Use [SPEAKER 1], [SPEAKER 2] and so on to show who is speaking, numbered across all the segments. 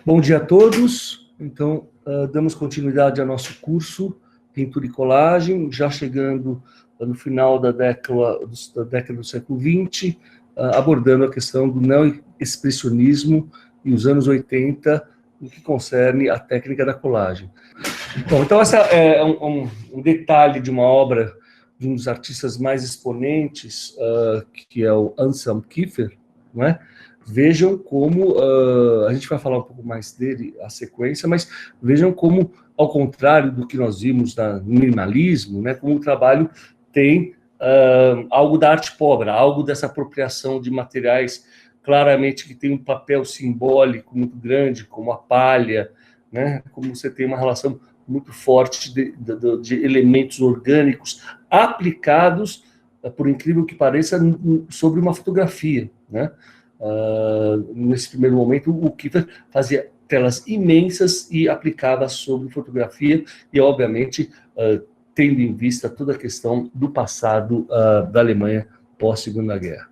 [SPEAKER 1] Bom dia a todos. Então, damos continuidade ao nosso curso Pintura e Colagem, já chegando no final da década do século XX, abordando a questão do neo-expressionismo e os anos 80, no que concerne a técnica da colagem. Bom, então, essa é um detalhe de uma obra de um dos artistas mais exponentes, que é o Anselm Kiefer, não é? Vejam como, a gente vai falar um pouco mais dele, a sequência, mas vejam como, ao contrário do que nós vimos no minimalismo, né, como o trabalho tem algo da arte pobre, algo dessa apropriação de materiais, claramente que tem um papel simbólico muito grande, como a palha, né, como você tem uma relação muito forte de elementos orgânicos aplicados, por incrível que pareça, sobre uma fotografia, né? Nesse primeiro momento, o Kiefer fazia telas imensas e aplicava sobre fotografia e, obviamente, tendo em vista toda a questão do passado da Alemanha pós-Segunda Guerra.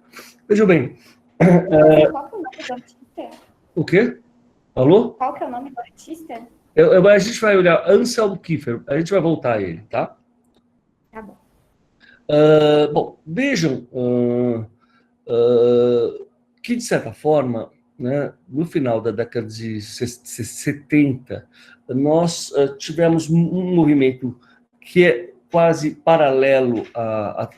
[SPEAKER 1] Vejam bem...
[SPEAKER 2] Qual que é o nome do artista?
[SPEAKER 1] O quê? Alô?
[SPEAKER 2] Qual que é o nome do artista?
[SPEAKER 1] A gente vai olhar Anselm Kiefer, a gente vai voltar a ele, tá?
[SPEAKER 2] Tá bom.
[SPEAKER 1] Bom, vejam que, de certa forma, né, no final da década de 70, nós tivemos um movimento que é quase paralelo à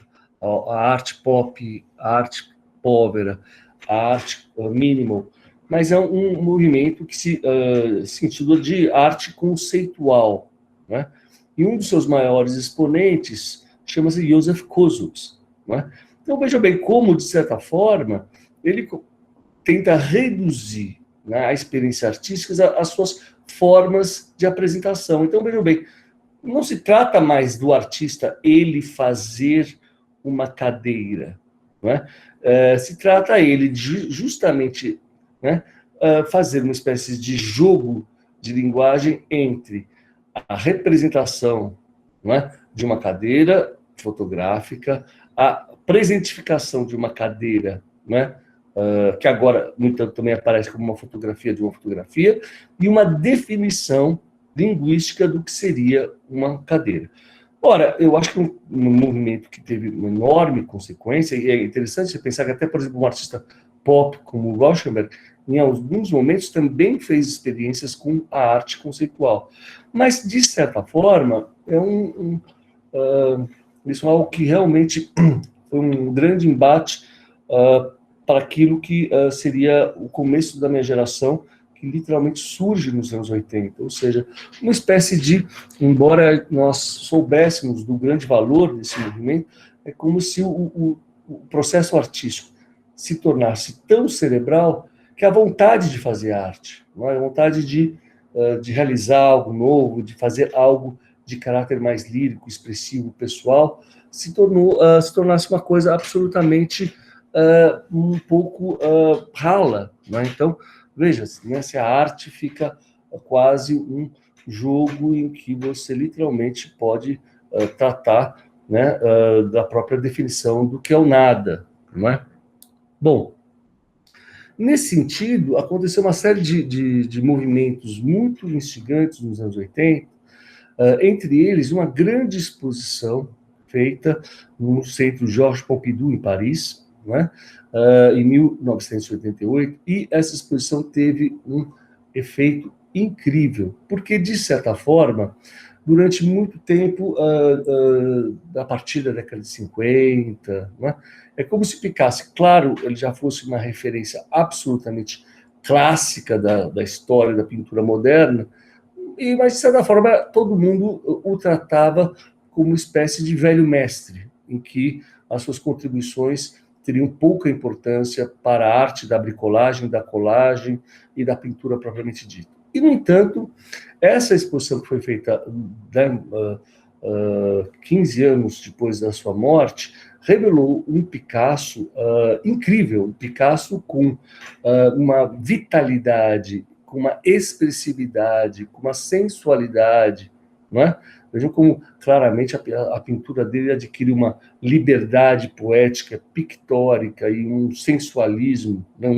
[SPEAKER 1] arte pop, à arte povera, à arte minimal, mas é um movimento que se intitula de arte conceitual, né? E um dos seus maiores exponentes chama-se Joseph Kosuth, né? Então, veja bem como, de certa forma, ele tenta reduzir, né, a experiência artística às suas formas de apresentação. Então, vejam bem, não se trata mais do artista ele fazer uma cadeira, não é? Se trata ele de justamente, né, fazer uma espécie de jogo de linguagem entre a representação, não é, de uma cadeira fotográfica, a presentificação de uma cadeira, né, que agora, no entanto, também aparece como uma fotografia de uma fotografia, e uma definição linguística do que seria uma cadeira. Ora, eu acho que um movimento que teve uma enorme consequência, e é interessante você pensar que até, por exemplo, um artista pop como o Rauschenberg, em alguns momentos também fez experiências com a arte conceitual. Mas, de certa forma, isso é algo que realmente foi um grande embate para aquilo que seria o começo da minha geração, que literalmente surge nos anos 80, ou seja, uma espécie de, embora nós soubéssemos do grande valor desse movimento, é como se o processo artístico se tornasse tão cerebral que a vontade de fazer arte, a vontade de realizar algo novo, de fazer algo de caráter mais lírico, expressivo, pessoal, se tornasse uma coisa absolutamente um pouco rala, né? Então, veja, né, se a arte fica quase um jogo em que você literalmente pode tratar, né, da própria definição do que é o nada, não é? Bom, nesse sentido, aconteceu uma série de movimentos muito instigantes nos anos 80, entre eles uma grande exposição feita no Centro Georges Pompidou, em Paris, né, em 1988, e essa exposição teve um efeito incrível, porque, de certa forma, durante muito tempo, a partir da década de 50, né, é como se Picasso, claro, ele já fosse uma referência absolutamente clássica da história da pintura moderna, mas, de certa forma, todo mundo o tratava como uma espécie de velho mestre, em que as suas contribuições teriam pouca importância para a arte da bricolagem, da colagem e da pintura propriamente dita. E, no entanto, essa exposição que foi feita 15 anos depois da sua morte, revelou um Picasso incrível, um Picasso com uma vitalidade, com uma expressividade, com uma sensualidade, não é? Vejam como claramente a pintura dele adquire uma liberdade poética, pictórica e um sensualismo, né?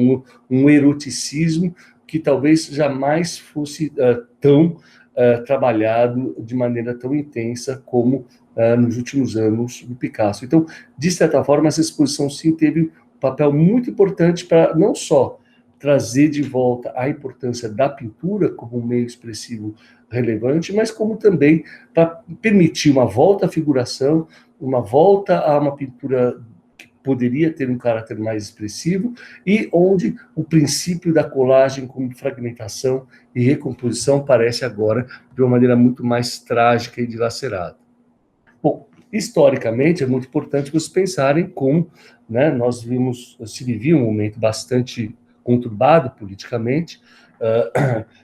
[SPEAKER 1] um eroticismo que talvez jamais fosse tão trabalhado de maneira tão intensa como nos últimos anos do Picasso. Então, de certa forma, essa exposição sim teve um papel muito importante para não só trazer de volta a importância da pintura como um meio expressivo relevante, mas como também para permitir uma volta à figuração, uma volta a uma pintura que poderia ter um caráter mais expressivo e onde o princípio da colagem como fragmentação e recomposição parece agora de uma maneira muito mais trágica e dilacerada. Bom, historicamente é muito importante vocês pensarem como, né, nós se vivia um momento bastante conturbado politicamente,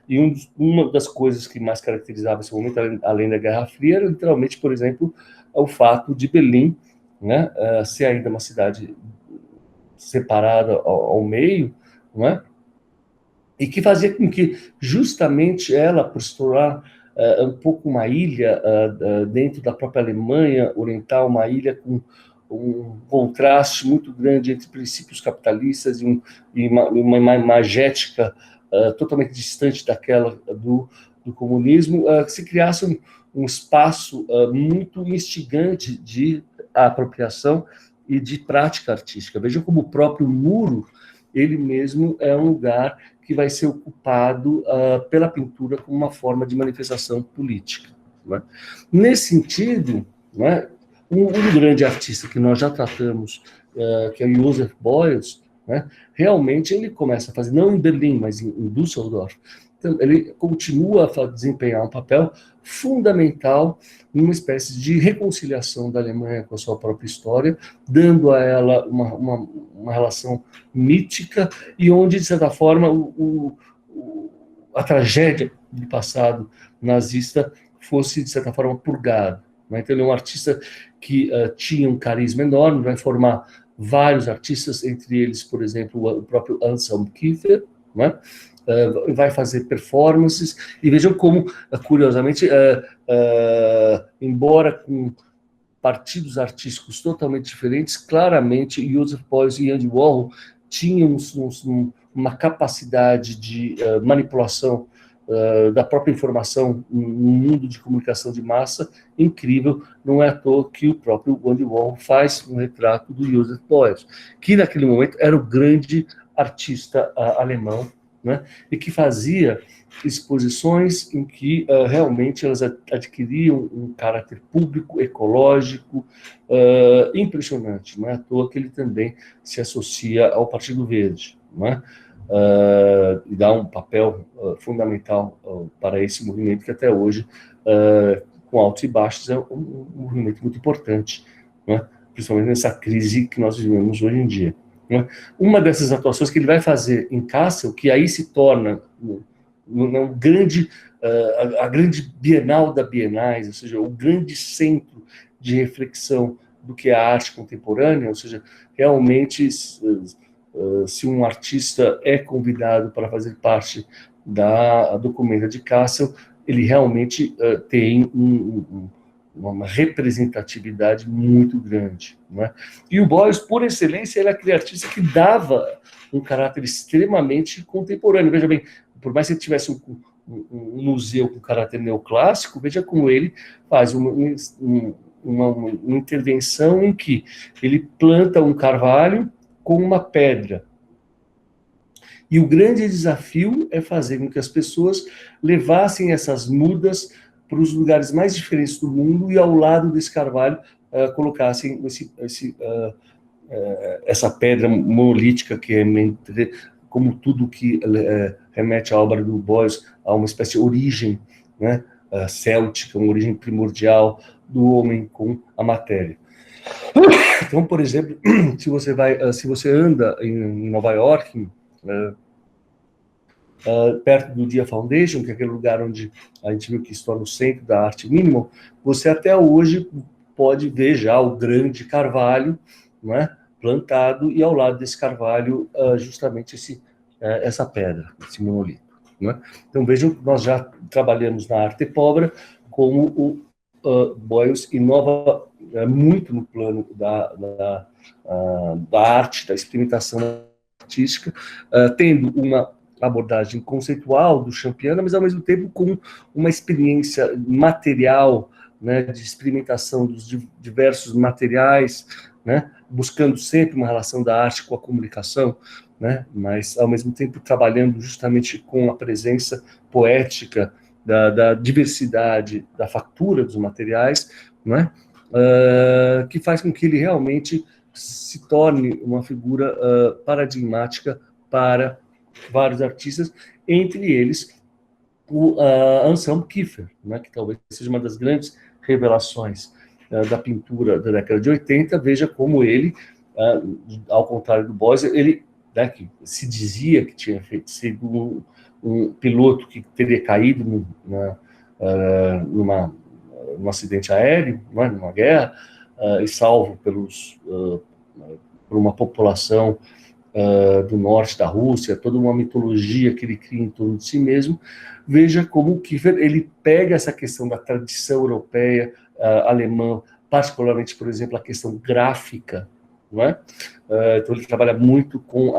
[SPEAKER 1] e uma das coisas que mais caracterizava esse momento, além da Guerra Fria, era literalmente, por exemplo, o fato de Berlim, né, ser ainda uma cidade separada ao meio, não é? E que fazia com que justamente ela, por se tornar um pouco uma ilha dentro da própria Alemanha Oriental, uma ilha com um contraste muito grande entre princípios capitalistas e uma imagética totalmente distante daquela do comunismo, que se criasse um espaço muito instigante de apropriação e de prática artística. Vejam como o próprio muro, ele mesmo é um lugar que vai ser ocupado pela pintura como uma forma de manifestação política. Né? Nesse sentido, né, um grande artista que nós já tratamos, que é o Joseph Beuys, né, realmente ele começa a fazer, não em Berlim, mas em Düsseldorf, então, ele continua a desempenhar um papel fundamental numa espécie de reconciliação da Alemanha com a sua própria história, dando a ela uma relação mítica e onde, de certa forma, a tragédia do passado nazista fosse, de certa forma, purgada. Né? Então, ele é um artista que tinha um carisma enorme, vai formar vários artistas, entre eles, por exemplo, o próprio Anselm Kiefer, né? Vai fazer performances, e vejam como, curiosamente, embora com partidos artísticos totalmente diferentes, claramente Joseph Beuys e Andy Warhol tinham uma capacidade de manipulação da própria informação no mundo de comunicação de massa incrível. Não é à toa que o próprio Andy Warhol faz um retrato do Joseph Beuys, que naquele momento era o grande artista alemão, né, e que fazia exposições em que realmente elas adquiriam um caráter público, ecológico, impressionante. Não é à toa que ele também se associa ao Partido Verde, não é? E dá um papel fundamental para esse movimento que até hoje, com altos e baixos, é um movimento muito importante, não é? Principalmente nessa crise que nós vivemos hoje em dia. Uma dessas atuações que ele vai fazer em Kassel, que aí se torna a grande Bienal da Bienais, ou seja, o grande centro de reflexão do que é a arte contemporânea, ou seja, realmente, se um artista é convidado para fazer parte da documenta de Kassel, ele realmente tem uma representatividade muito grande. Não é? E o Beuys, por excelência, era aquele artista que dava um caráter extremamente contemporâneo. Veja bem, por mais que ele tivesse um museu com caráter neoclássico, veja como ele faz uma intervenção em que ele planta um carvalho com uma pedra. E o grande desafio é fazer com que as pessoas levassem essas mudas para os lugares mais diferentes do mundo e ao lado desse carvalho colocassem essa pedra monolítica que é, como tudo que remete à obra do Beuys, a uma espécie de origem, né, céltica, uma origem primordial do homem com a matéria. Então, por exemplo, se você anda em Nova York, perto do Dia Foundation, que é aquele lugar onde a gente viu que se torna o centro da arte minimal, você até hoje pode ver já o grande carvalho, né, plantado, e ao lado desse carvalho justamente essa pedra, esse monolito. Né? Então vejam que nós já trabalhamos na arte pobra, como o Beuys inova muito no plano da arte, da experimentação artística, tendo uma abordagem conceitual do Champiana, mas ao mesmo tempo com uma experiência material, né, de experimentação dos diversos materiais, né, buscando sempre uma relação da arte com a comunicação, né, mas ao mesmo tempo trabalhando justamente com a presença poética da diversidade, da factura dos materiais, né, que faz com que ele realmente se torne uma figura paradigmática para vários artistas, entre eles o Anselm Kiefer, né, que talvez seja uma das grandes revelações da pintura da década de 80, veja como ele, ao contrário do Beuys, ele, né, que se dizia que tinha sido um piloto que teria caído num acidente aéreo, né, numa guerra, e salvo por uma população do norte da Rússia, toda uma mitologia que ele cria em torno de si mesmo. Veja como o Kiefer, ele pega essa questão da tradição europeia, alemã, particularmente, por exemplo, a questão gráfica, não é? Então ele trabalha muito com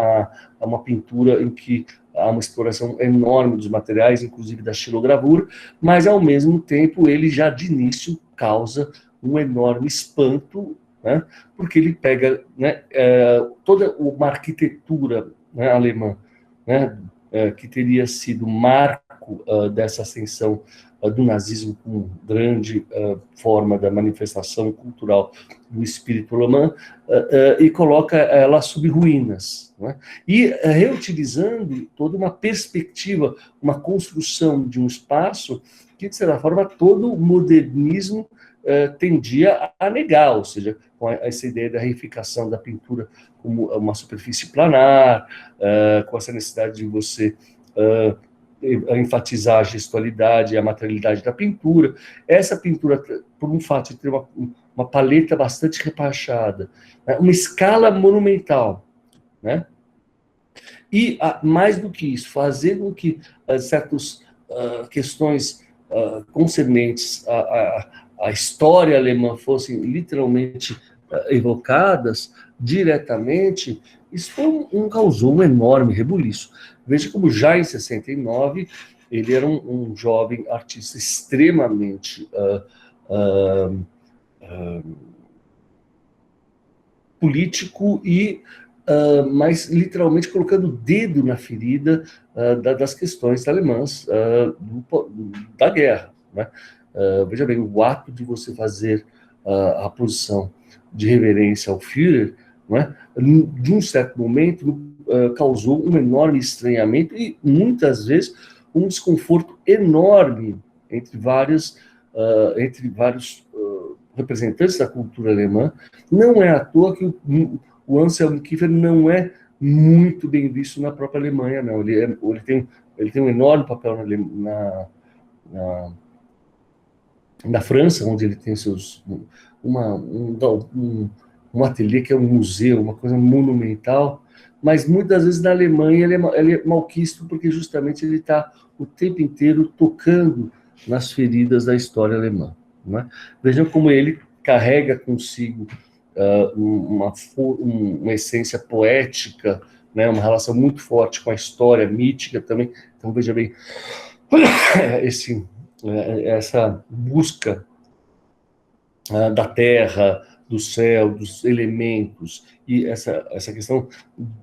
[SPEAKER 1] uma pintura em que há uma exploração enorme dos materiais, inclusive da xilogravura, mas ao mesmo tempo ele já de início causa um enorme espanto, né, porque ele pega, né, toda uma arquitetura, né, alemã, né, que teria sido marco dessa ascensão do nazismo como grande forma da manifestação cultural do espírito alemão, e coloca ela sob ruínas, né, e reutilizando toda uma perspectiva, uma construção de um espaço que, de certa forma, todo o modernismo tendia a negar, ou seja, com essa ideia da reificação da pintura como uma superfície planar, com essa necessidade de você enfatizar a gestualidade e a materialidade da pintura. Essa pintura, por um fato de ter uma paleta bastante rebaixada, né, uma escala monumental, né? E, mais do que isso, fazer com que certas questões concernentes à história alemã fossem literalmente evocadas diretamente, isso causou um enorme rebuliço. Veja como já em 69 ele era um jovem artista extremamente político e mas literalmente colocando o dedo na ferida das questões alemãs da guerra, né? Veja bem, o ato de você fazer a posição de reverência ao Führer, né, de um certo momento, causou um enorme estranhamento e, muitas vezes, um desconforto enorme entre vários representantes da cultura alemã. Não é à toa que o Anselm Kiefer não é muito bem visto na própria Alemanha, não. Ele tem um enorme papel na França, onde ele tem um ateliê que é um museu, uma coisa monumental, mas muitas vezes na Alemanha ele é malquisto porque justamente ele está o tempo inteiro tocando nas feridas da história alemã, né? Vejam como ele carrega consigo uma essência poética, né, uma relação muito forte com a história mítica também. Então veja bem, essa busca da terra, do céu, dos elementos, e essa questão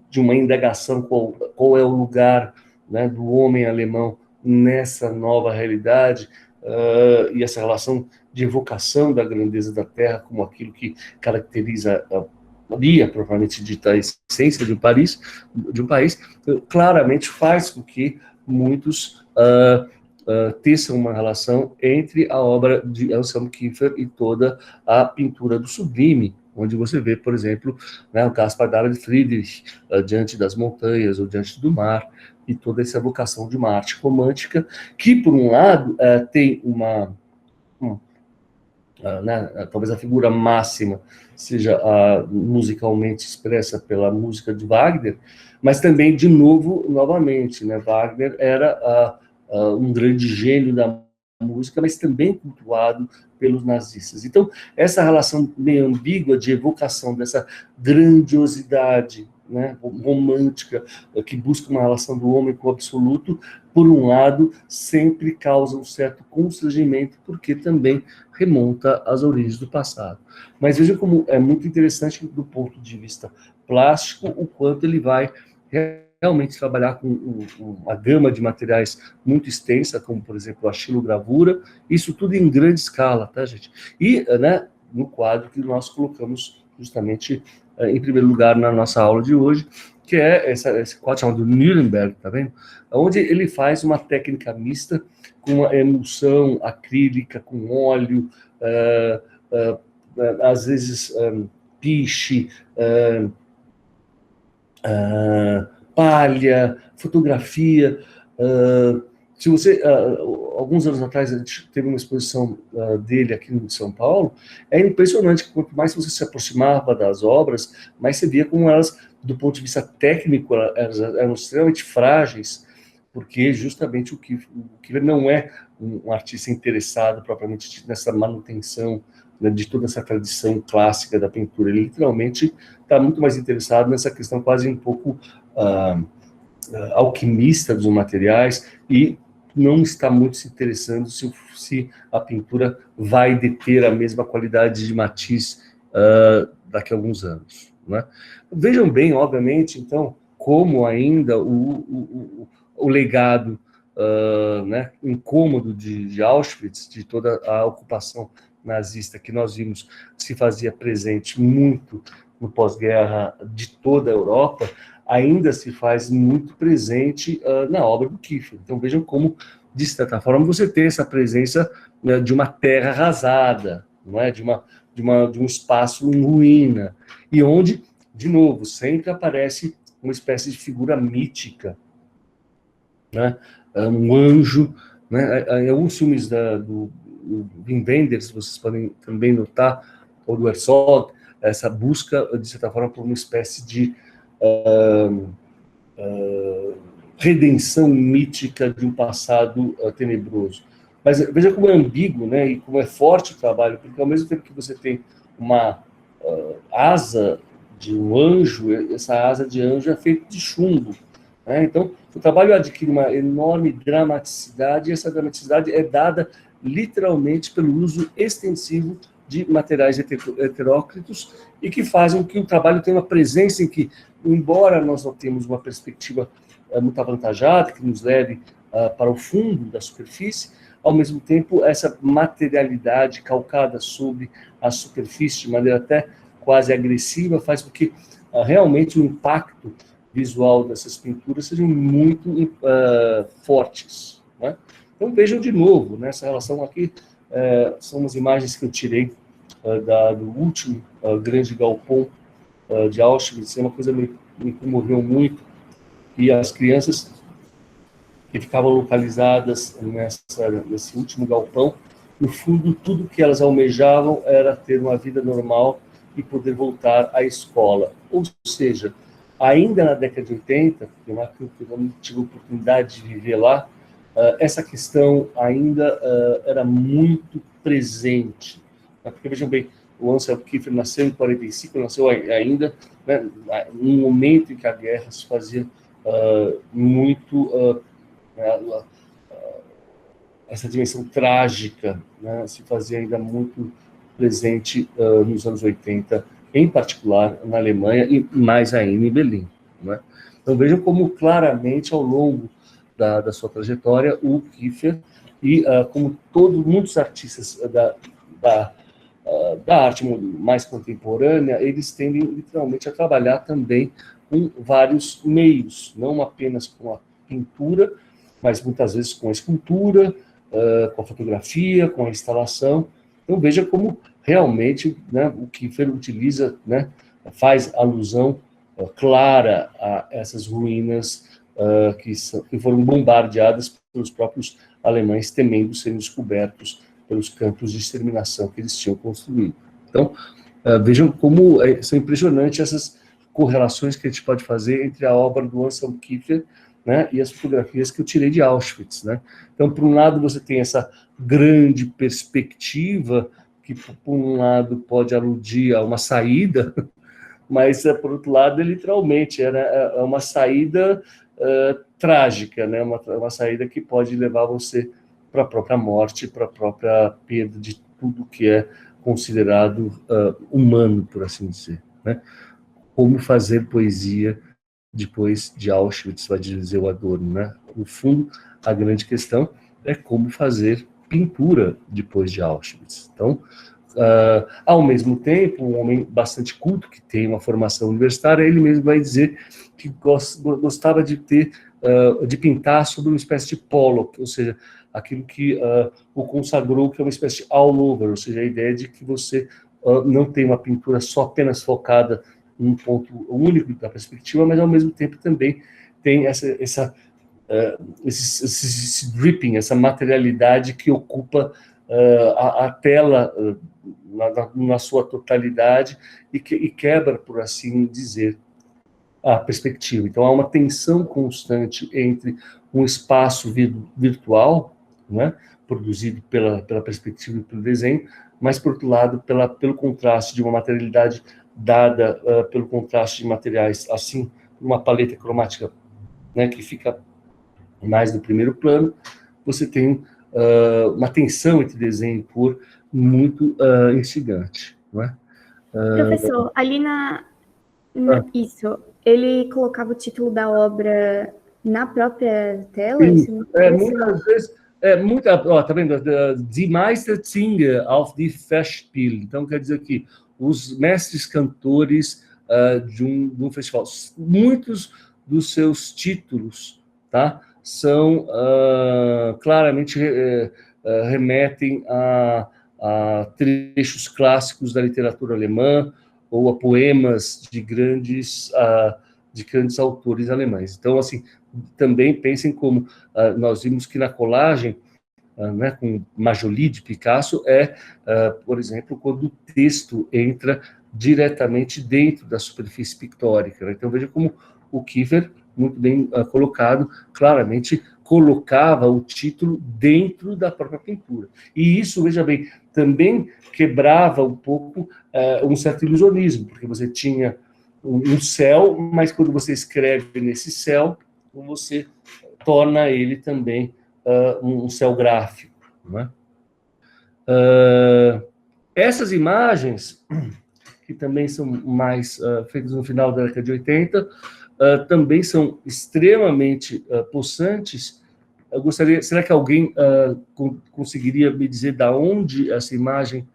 [SPEAKER 1] de uma indagação qual é o lugar, né, do homem alemão nessa nova realidade, e essa relação de evocação da grandeza da terra como aquilo que caracteriza a propriamente dita, a essência de um país, claramente faz com que muitos teçam uma relação entre a obra de Anselm Kiefer e toda a pintura do sublime, onde você vê, por exemplo, né, o Caspar David Friedrich diante das montanhas ou diante do mar, e toda essa evocação de uma arte romântica que, por um lado, tem né, talvez a figura máxima seja musicalmente expressa pela música de Wagner, mas também, novamente, né, Wagner era um grande gênio da música, mas também cultuado pelos nazistas. Então, essa relação meio ambígua de evocação dessa grandiosidade, né, romântica, que busca uma relação do homem com o absoluto, por um lado, sempre causa um certo constrangimento, porque também remonta às origens do passado. Mas veja como é muito interessante do ponto de vista plástico, o quanto ele vai realmente trabalhar com uma gama de materiais muito extensa, como, por exemplo, a xilogravura, isso tudo em grande escala, tá, gente? E, né, no quadro que nós colocamos justamente em primeiro lugar na nossa aula de hoje, que é esse quadro chamado Nuremberg, tá vendo? Onde ele faz uma técnica mista com uma emulsão acrílica, com óleo, às vezes piche, palha, fotografia. Se você, alguns anos atrás, a gente teve uma exposição dele aqui em São Paulo, é impressionante que quanto mais você se aproximava das obras, mais você via como elas, do ponto de vista técnico, elas eram extremamente frágeis, porque justamente o Kiefer não é um artista interessado propriamente nessa manutenção, né, de toda essa tradição clássica da pintura. Ele literalmente está muito mais interessado nessa questão quase um pouco alquimista dos materiais e não está muito se interessando se a pintura vai deter a mesma qualidade de matiz daqui a alguns anos, né? Vejam bem, obviamente, então, como ainda o legado né, incômodo de Auschwitz, de toda a ocupação nazista que nós vimos se fazia presente muito no pós-guerra de toda a Europa, ainda se faz muito presente na obra do Kiefer. Então vejam como, de certa forma, você tem essa presença, né, de uma terra arrasada, não é? de um espaço em ruína, e onde, de novo, sempre aparece uma espécie de figura mítica, né? Um anjo, né? Em alguns filmes do Wim Wenders, vocês podem também notar, ou do Herzog, essa busca, de certa forma, por uma espécie de redenção mítica de um passado tenebroso. Mas veja como é ambíguo, né, e como é forte o trabalho, porque ao mesmo tempo que você tem uma asa de um anjo, essa asa de anjo é feita de chumbo, né? Então, o trabalho adquire uma enorme dramaticidade, e essa dramaticidade é dada literalmente pelo uso extensivo de materiais heterócritos e que fazem com que o trabalho tenha uma presença em que, embora nós não tenhamos uma perspectiva muito avantajada, que nos leve para o fundo da superfície, ao mesmo tempo, essa materialidade calcada sobre a superfície, de maneira até quase agressiva, faz com que realmente o impacto visual dessas pinturas sejam muito fortes, né? Então vejam de novo, né, essa relação aqui, são umas imagens que eu tirei do último grande galpão de Auschwitz. É uma coisa que me comoveu muito, e as crianças que ficavam localizadas nesse último galpão, no fundo, tudo que elas almejavam era ter uma vida normal e poder voltar à escola. Ou seja, ainda na década de 80, eu não tive a oportunidade de viver lá, essa questão ainda era muito presente. Porque, vejam bem, o Ansel Kiefer nasceu em 45, nasceu ainda, né, num momento em que a guerra se fazia muito... essa dimensão trágica, né, se fazia ainda muito presente nos anos 80, em particular na Alemanha e mais ainda em Berlim, né? Então vejam como claramente ao longo da sua trajetória o Kiefer e como muitos artistas da arte mais contemporânea, eles tendem literalmente a trabalhar também com vários meios, não apenas com a pintura, mas muitas vezes com a escultura, com a fotografia, com a instalação. Então veja como realmente, né, o Kiefer utiliza, né, faz alusão clara a essas ruínas que foram bombardeadas pelos próprios alemães, temendo serem descobertos pelos campos de exterminação que eles tinham construído. Então, vejam como são impressionantes essas correlações que a gente pode fazer entre a obra do Ansel Kiefer, né, e as fotografias que eu tirei de Auschwitz, né? Então, por um lado, você tem essa grande perspectiva que, por um lado, pode aludir a uma saída, mas, por outro lado, literalmente, era uma saída trágica, né? Uma saída que pode levar você para a própria morte, para a própria perda de tudo que é considerado humano, por assim dizer, né? Como fazer poesia depois de Auschwitz, vai dizer o Adorno, né? No fundo, a grande questão é como fazer pintura depois de Auschwitz. Então, ao mesmo tempo, um homem bastante culto, que tem uma formação universitária, ele mesmo vai dizer que gostava de pintar sobre uma espécie de Pollock, ou seja, aquilo que o consagrou, que é uma espécie de all-over, ou seja, a ideia de que você não tem uma pintura só apenas focada em um ponto único da perspectiva, mas ao mesmo tempo também tem esse dripping, essa materialidade que ocupa a tela na sua totalidade e quebra, por assim dizer, a perspectiva. Então, há uma tensão constante entre um espaço virtual, né, produzido pela perspectiva e pelo desenho, mas, por outro lado, pelo contraste de uma materialidade dada pelo contraste de materiais, assim, uma paleta cromática, né, que fica mais no primeiro plano, você tem uma tensão entre desenho e cor muito instigante, não é?
[SPEAKER 2] Professor, ali isso, ele colocava o título da obra na própria tela?
[SPEAKER 1] Sim, muitas vezes, tá vendo? Die Meistersinger auf die Festspiel. Então, quer dizer que os mestres cantores de um festival, muitos dos seus títulos, tá, são claramente remetem a trechos clássicos da literatura alemã ou a poemas de grandes autores alemães. Então, assim, também pensem como nós vimos que na colagem, né, com Majoli de Picasso, por exemplo, quando o texto entra diretamente dentro da superfície pictórica. Né? Então, veja como o Kiefer, muito bem colocado, claramente colocava o título dentro da própria pintura. E isso, veja bem, também quebrava um pouco um certo ilusionismo, porque você tinha um céu, mas quando você escreve nesse céu, você torna ele também um céu gráfico. Né? Essas imagens, que também são mais feitas no final da década de 80, também são extremamente possantes. Eu gostaria, será que alguém conseguiria me dizer de onde essa imagem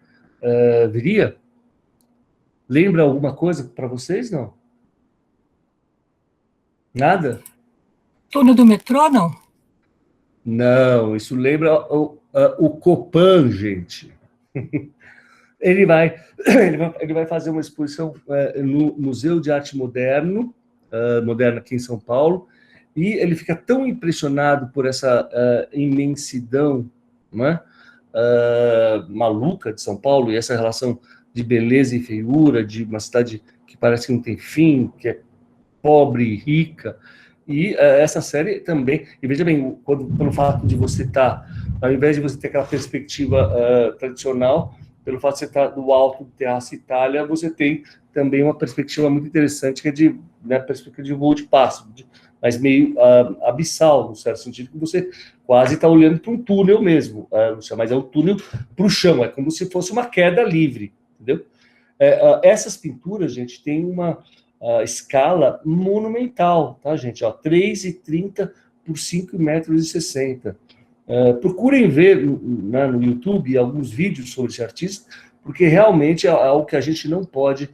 [SPEAKER 1] viria? Lembra alguma coisa para vocês, não? Nada?
[SPEAKER 3] Túnel do metrô, não?
[SPEAKER 1] Não, isso lembra o Copan, gente. Ele vai fazer uma exposição no Museu de Arte Moderna aqui em São Paulo, e ele fica tão impressionado por essa imensidão, né, maluca de São Paulo, e essa relação de beleza e feiura, de uma cidade que parece que não tem fim, que é pobre e rica, e essa série também, e veja bem, pelo fato de você estar, ao invés de você ter aquela perspectiva tradicional, pelo fato de você estar do alto do Terraço Itália, você tem também uma perspectiva muito interessante, que é perspectiva de voo de pássaro, mas meio abissal, no certo sentido, que você quase está olhando para um túnel mesmo, mas é um túnel para o chão, é como se fosse uma queda livre, entendeu? Essas pinturas, gente, têm uma escala monumental, tá, gente? 3,30 por 5,60 metros. Procurem ver no YouTube alguns vídeos sobre esse artista, porque realmente é algo que a gente não pode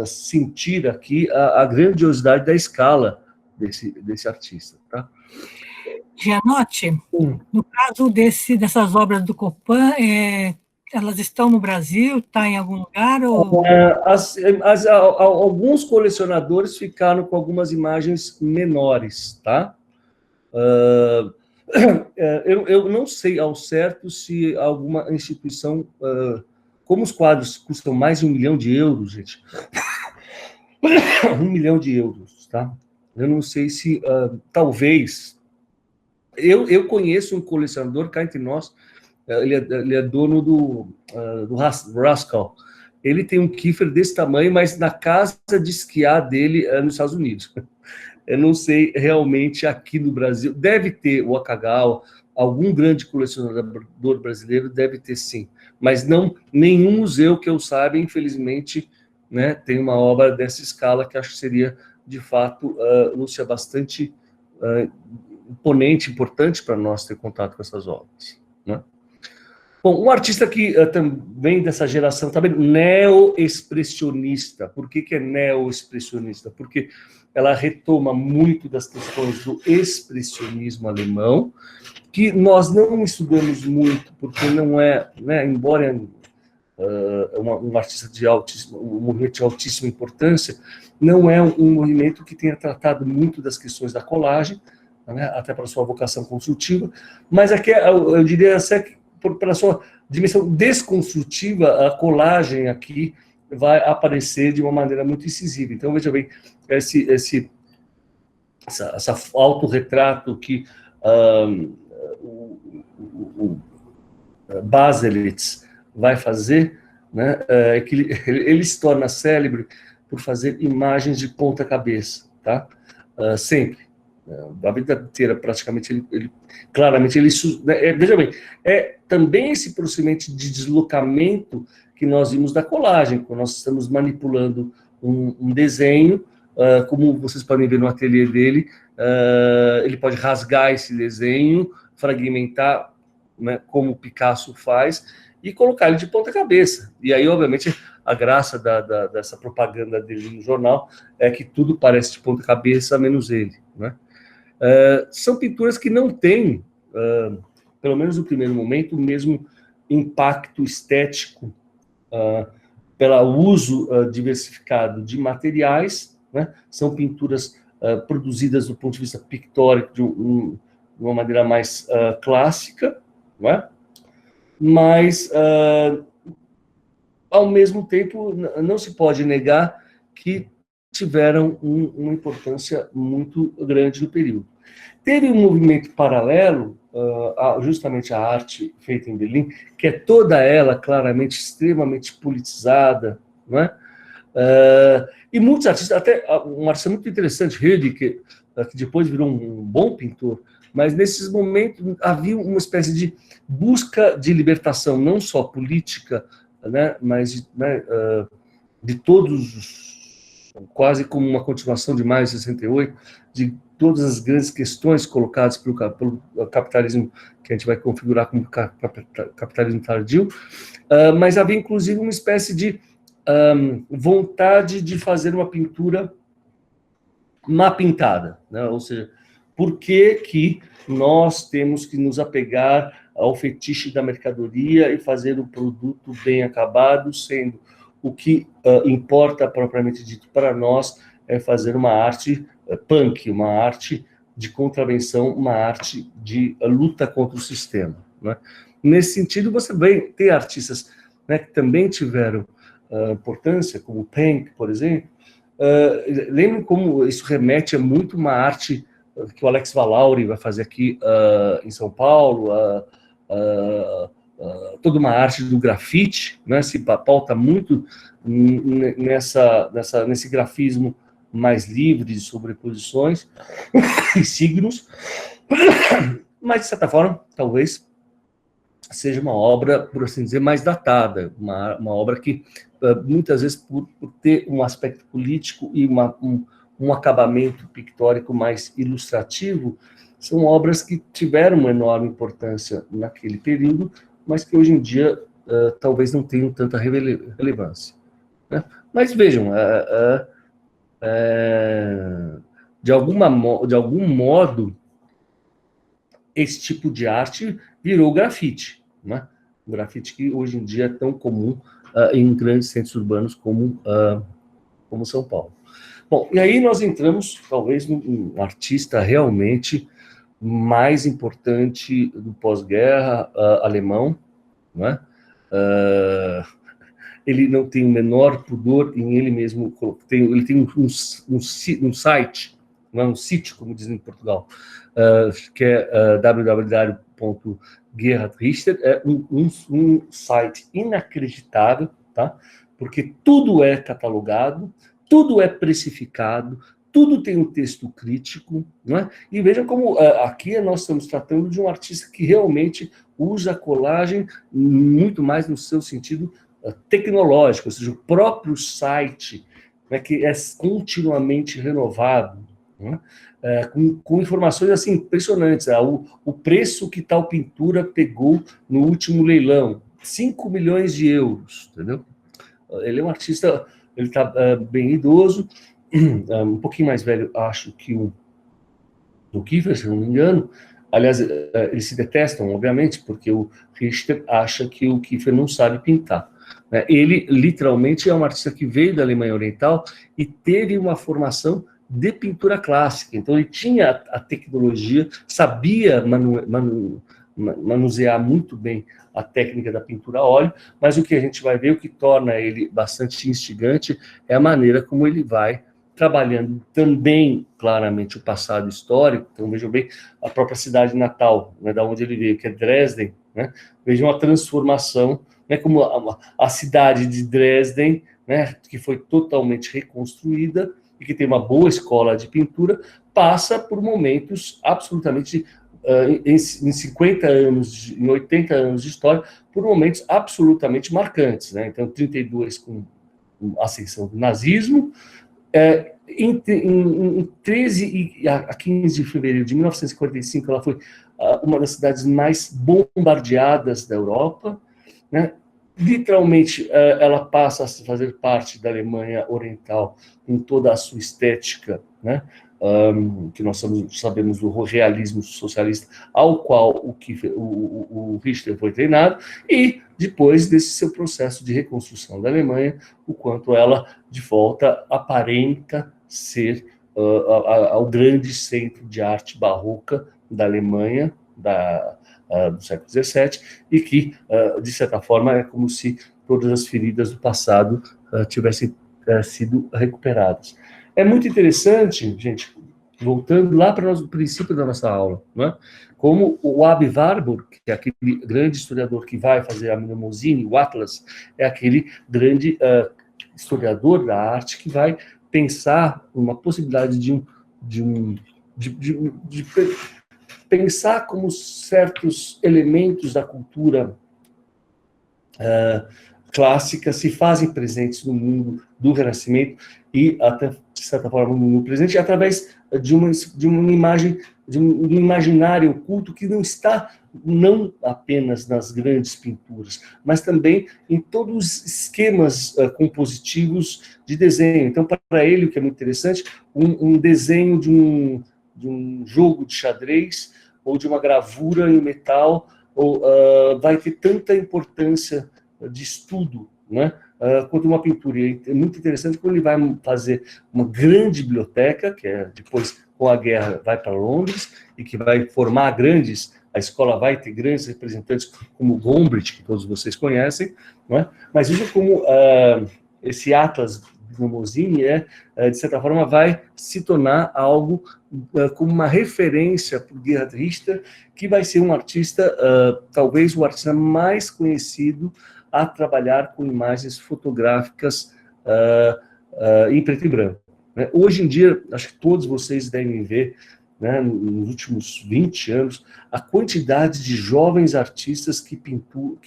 [SPEAKER 1] sentir aqui, a grandiosidade da escala desse artista. Tá?
[SPEAKER 3] Gianotti, no caso dessas obras do Copan, elas estão no Brasil, está em algum lugar? Ou...
[SPEAKER 1] Alguns colecionadores ficaram com algumas imagens menores, tá? Eu não sei ao certo se alguma instituição... como os quadros custam mais de 1 milhão de euros, gente. 1 milhão de euros, tá? Eu não sei se, talvez... Eu conheço um colecionador, cá entre nós, ele é dono do Rascal, ele tem um Kiefer desse tamanho, mas na casa de esquiar dele nos Estados Unidos. Eu não sei realmente aqui no Brasil, deve ter o Akagawa, algum grande colecionador brasileiro deve ter sim, mas não nenhum museu que eu saiba, infelizmente, né, tem uma obra dessa escala que acho que seria, de fato, Lúcia, bastante imponente, importante para nós ter contato com essas obras, né? Bom, um artista que também dessa geração, também neo-expressionista. Por que é neo-expressionista? Porque ela retoma muito das questões do expressionismo alemão, que nós não estudamos muito, porque não é, né, embora um artista de altíssimo, um movimento de altíssima importância, não é um movimento que tenha tratado muito das questões da colagem, né, até para sua vocação construtiva, mas aqui eu diria até pela sua dimensão desconstrutiva, a colagem aqui vai aparecer de uma maneira muito incisiva. Então, veja bem, essa autorretrato que o Baselitz vai fazer, né, que ele se torna célebre por fazer imagens de ponta cabeça, tá? Sempre. A vida inteira, praticamente, claramente, veja bem, é também esse procedimento de deslocamento que nós vimos da colagem, quando nós estamos manipulando um desenho, como vocês podem ver no ateliê dele, ele pode rasgar esse desenho, fragmentar, né, como o Picasso faz, e colocar ele de ponta cabeça. E aí, obviamente, a graça dessa propaganda dele no jornal é que tudo parece de ponta cabeça, menos ele, né? São pinturas que não têm, pelo menos no primeiro momento, o mesmo impacto estético pelo uso diversificado de materiais, né? São pinturas produzidas do ponto de vista pictórico de uma maneira mais clássica, não é? Mas, ao mesmo tempo, não se pode negar que tiveram uma importância muito grande no período. Teve um movimento paralelo, justamente a arte feita em Berlim, que é toda ela claramente extremamente politizada, não é? E muitos artistas, até um artista muito interessante, Rüdiger, que depois virou um bom pintor, mas nesses momentos havia uma espécie de busca de libertação, não só política, né, mas de todos, quase como uma continuação de maio de 68, de todas as grandes questões colocadas pelo capitalismo, que a gente vai configurar como capitalismo tardio, mas havia inclusive uma espécie de vontade de fazer uma pintura má pintada, né? Ou seja, por que nós temos que nos apegar ao fetiche da mercadoria e fazer o produto bem acabado, sendo o que importa propriamente dito para nós é fazer uma arte punk, uma arte de contravenção, uma arte de luta contra o sistema, né? Nesse sentido, você vem ter artistas, né, que também tiveram importância, como o Pank, por exemplo. Lembrem como isso remete a muito uma arte que o Alex Valauri vai fazer aqui em São Paulo, toda uma arte do grafite, né, se pauta muito nesse grafismo mais livre de sobreposições e signos, mas, de certa forma, talvez seja uma obra, por assim dizer, mais datada, uma obra que, muitas vezes, por ter um aspecto político e um acabamento pictórico mais ilustrativo, são obras que tiveram uma enorme importância naquele período, mas que hoje em dia talvez não tenham tanta relevância, né? Mas vejam, de algum modo, esse tipo de arte virou grafite, né? O grafite que hoje em dia é tão comum em grandes centros urbanos como São Paulo. Bom, e aí nós entramos, talvez, num artista realmente mais importante do pós-guerra alemão, né? Ele não tem o menor pudor em ele mesmo, ele tem um site, não é um sítio, como dizem em Portugal, que é www.gerhardrichter, é um site inacreditável, tá? porque tudo é catalogado, tudo é precificado, tudo tem um texto crítico, não é? E veja como aqui nós estamos tratando de um artista que realmente usa a colagem muito mais no seu sentido tecnológico, ou seja, o próprio site, né, que é continuamente renovado, né, com informações assim impressionantes. O preço que tal pintura pegou no último leilão, 5 milhões de euros, entendeu? Ele é um artista, ele está bem idoso, um pouquinho mais velho, acho, que o Kiefer, se não me engano. Aliás, eles se detestam, obviamente, porque o Richter acha que o Kiefer não sabe pintar. Ele, literalmente, é um artista que veio da Alemanha Oriental e teve uma formação de pintura clássica. Então, ele tinha a tecnologia, sabia manusear muito bem a técnica da pintura a óleo, mas o que a gente vai ver, o que torna ele bastante instigante, é a maneira como ele vai trabalhando também, claramente, o passado histórico. Então, vejam bem, a própria cidade natal, né, da onde ele veio, que é Dresden, né, vejam a transformação, né, como a cidade de Dresden, né, que foi totalmente reconstruída e que tem uma boa escola de pintura, passa por momentos absolutamente, em 50 anos, em 80 anos de história, por momentos absolutamente marcantes, né? Então, 32 com a ascensão do nazismo, em 13 a 15 de fevereiro de 1945, ela foi uma das cidades mais bombardeadas da Europa, né? Literalmente, ela passa a fazer parte da Alemanha Oriental com toda a sua estética, né? Que nós sabemos do realismo socialista, ao qual o Richter foi treinado, e depois desse seu processo de reconstrução da Alemanha, o quanto ela, de volta, aparenta ser ao grande centro de arte barroca da Alemanha, do século XVII, e que, de certa forma, é como se todas as feridas do passado tivessem sido recuperadas. É muito interessante, gente, voltando lá para o princípio da nossa aula, não é? Como o Aby Warburg, que é aquele grande historiador que vai fazer a Mnemosyne, o Atlas, é aquele grande historiador da arte que vai pensar uma possibilidade de pensar como certos elementos da cultura clássica se fazem presentes no mundo do Renascimento e até, de certa forma, no mundo presente, através de uma imagem, de um imaginário oculto que não está não apenas nas grandes pinturas, mas também em todos os esquemas compositivos de desenho. Então, para ele, o que é muito interessante, um desenho de um jogo de xadrez ou de uma gravura em metal vai ter tanta importância de estudo, né, quanto uma pintura. E é muito interessante quando ele vai fazer uma grande biblioteca, que depois, com a guerra, vai para Londres, e que vai formar a escola vai ter grandes representantes como Gombrich, que todos vocês conhecem, não é? Mas veja como esse Atlas de Mnemosyne, de certa forma, vai se tornar algo como uma referência para o Gerhard Richter, que vai ser um artista, talvez o artista mais conhecido a trabalhar com imagens fotográficas em preto e branco. Né? Hoje em dia, acho que todos vocês devem ver, né, nos últimos 20 anos, a quantidade de jovens artistas que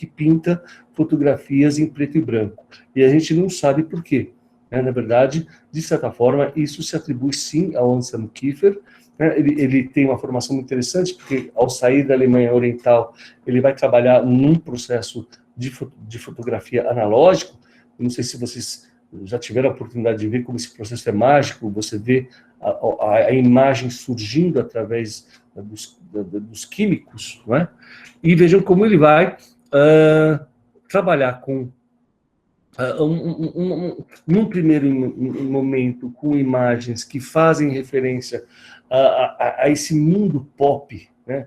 [SPEAKER 1] pinta fotografias em preto e branco. E a gente não sabe por quê. Né? Na verdade, de certa forma, isso se atribui sim ao Anselm Kiefer. Né? Ele tem uma formação muito interessante, porque ao sair da Alemanha Oriental, ele vai trabalhar num processo de fotografia analógico. Não sei se vocês já tiveram a oportunidade de ver como esse processo é mágico, você vê a imagem surgindo através dos químicos, não é? E vejam como ele vai trabalhar com, num primeiro momento, com imagens que fazem referência a esse mundo pop, né?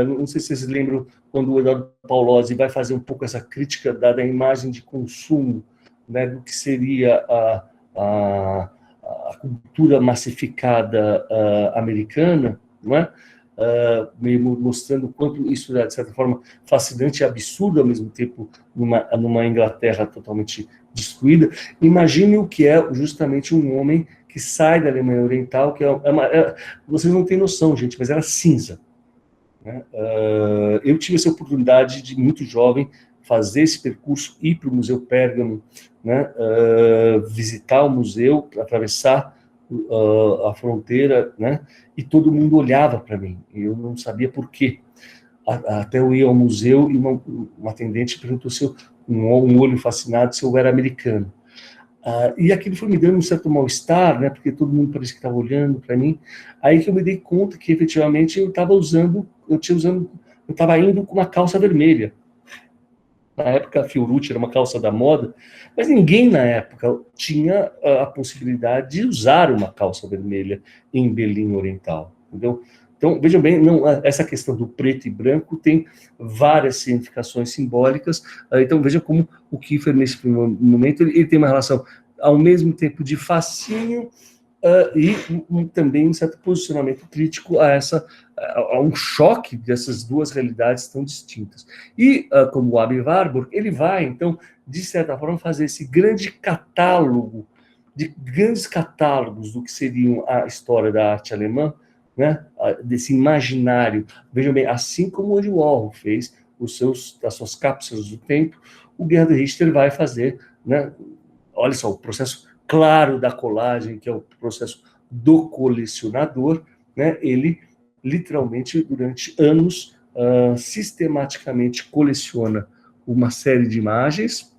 [SPEAKER 1] Não sei se vocês lembram quando o Eduardo Paolozzi vai fazer um pouco essa crítica da imagem de consumo, né, do que seria a cultura massificada americana, não é? meio mostrando o quanto isso é, de certa forma, fascinante e absurdo ao mesmo tempo, numa Inglaterra totalmente destruída. Imagine o que é justamente um homem que sai da Alemanha Oriental, que vocês não têm noção, gente, mas era cinza. Né? Eu tive essa oportunidade de, muito jovem, fazer esse percurso, ir para o Museu Pérgamo, né? Visitar o museu, atravessar a fronteira, né? E todo mundo olhava para mim, e eu não sabia por quê. Até eu ia ao museu e uma atendente perguntou se eu, um olho fascinado, se eu era americano. E aquilo foi me dando um certo mal-estar, né? Porque todo mundo parecia que estava olhando para mim. Aí que eu me dei conta que, efetivamente, eu estava indo com uma calça vermelha. Na época, a Fiorucci era uma calça da moda, mas ninguém na época tinha a possibilidade de usar uma calça vermelha em Berlim Oriental, entendeu? Então, vejam bem, essa questão do preto e branco tem várias significações simbólicas. Então, vejam como o Kiefer, nesse primeiro momento, ele tem uma relação, ao mesmo tempo, de fascínio e também um certo posicionamento crítico a um choque dessas duas realidades tão distintas. E, como o Aby Warburg, ele vai, então, de certa forma, fazer esse grande catálogo, de grandes catálogos do que seriam a história da arte alemã, né, desse imaginário. Vejam bem, assim como o Andy Warhol fez as suas cápsulas do tempo, o Gerhard Richter vai fazer, né, olha só, o processo claro da colagem, que é o processo do colecionador, né, ele literalmente, durante anos, sistematicamente coleciona uma série de imagens.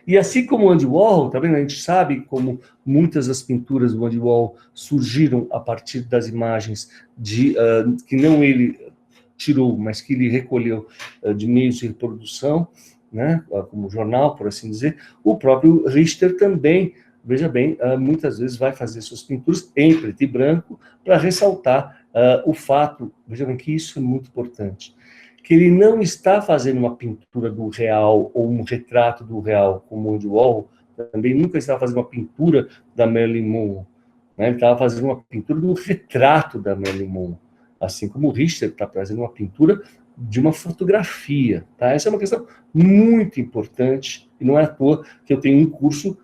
[SPEAKER 1] E assim como o Andy Warhol, tá vendo? A gente sabe como muitas das pinturas do Andy Warhol surgiram a partir das imagens que não ele tirou, mas que ele recolheu de meios de reprodução, né, como jornal, por assim dizer. O próprio Richter também, veja bem, muitas vezes vai fazer suas pinturas em preto e branco para ressaltar o fato, veja bem que isso é muito importante, que ele não está fazendo uma pintura do real ou um retrato do real, como o Andy Warhol também nunca estava fazendo uma pintura da Marilyn Monroe, né? Ele estava fazendo uma pintura do retrato da Marilyn Monroe, assim como o Richter está fazendo uma pintura de uma fotografia. Tá? Essa é uma questão muito importante, e não é à toa que eu tenho um curso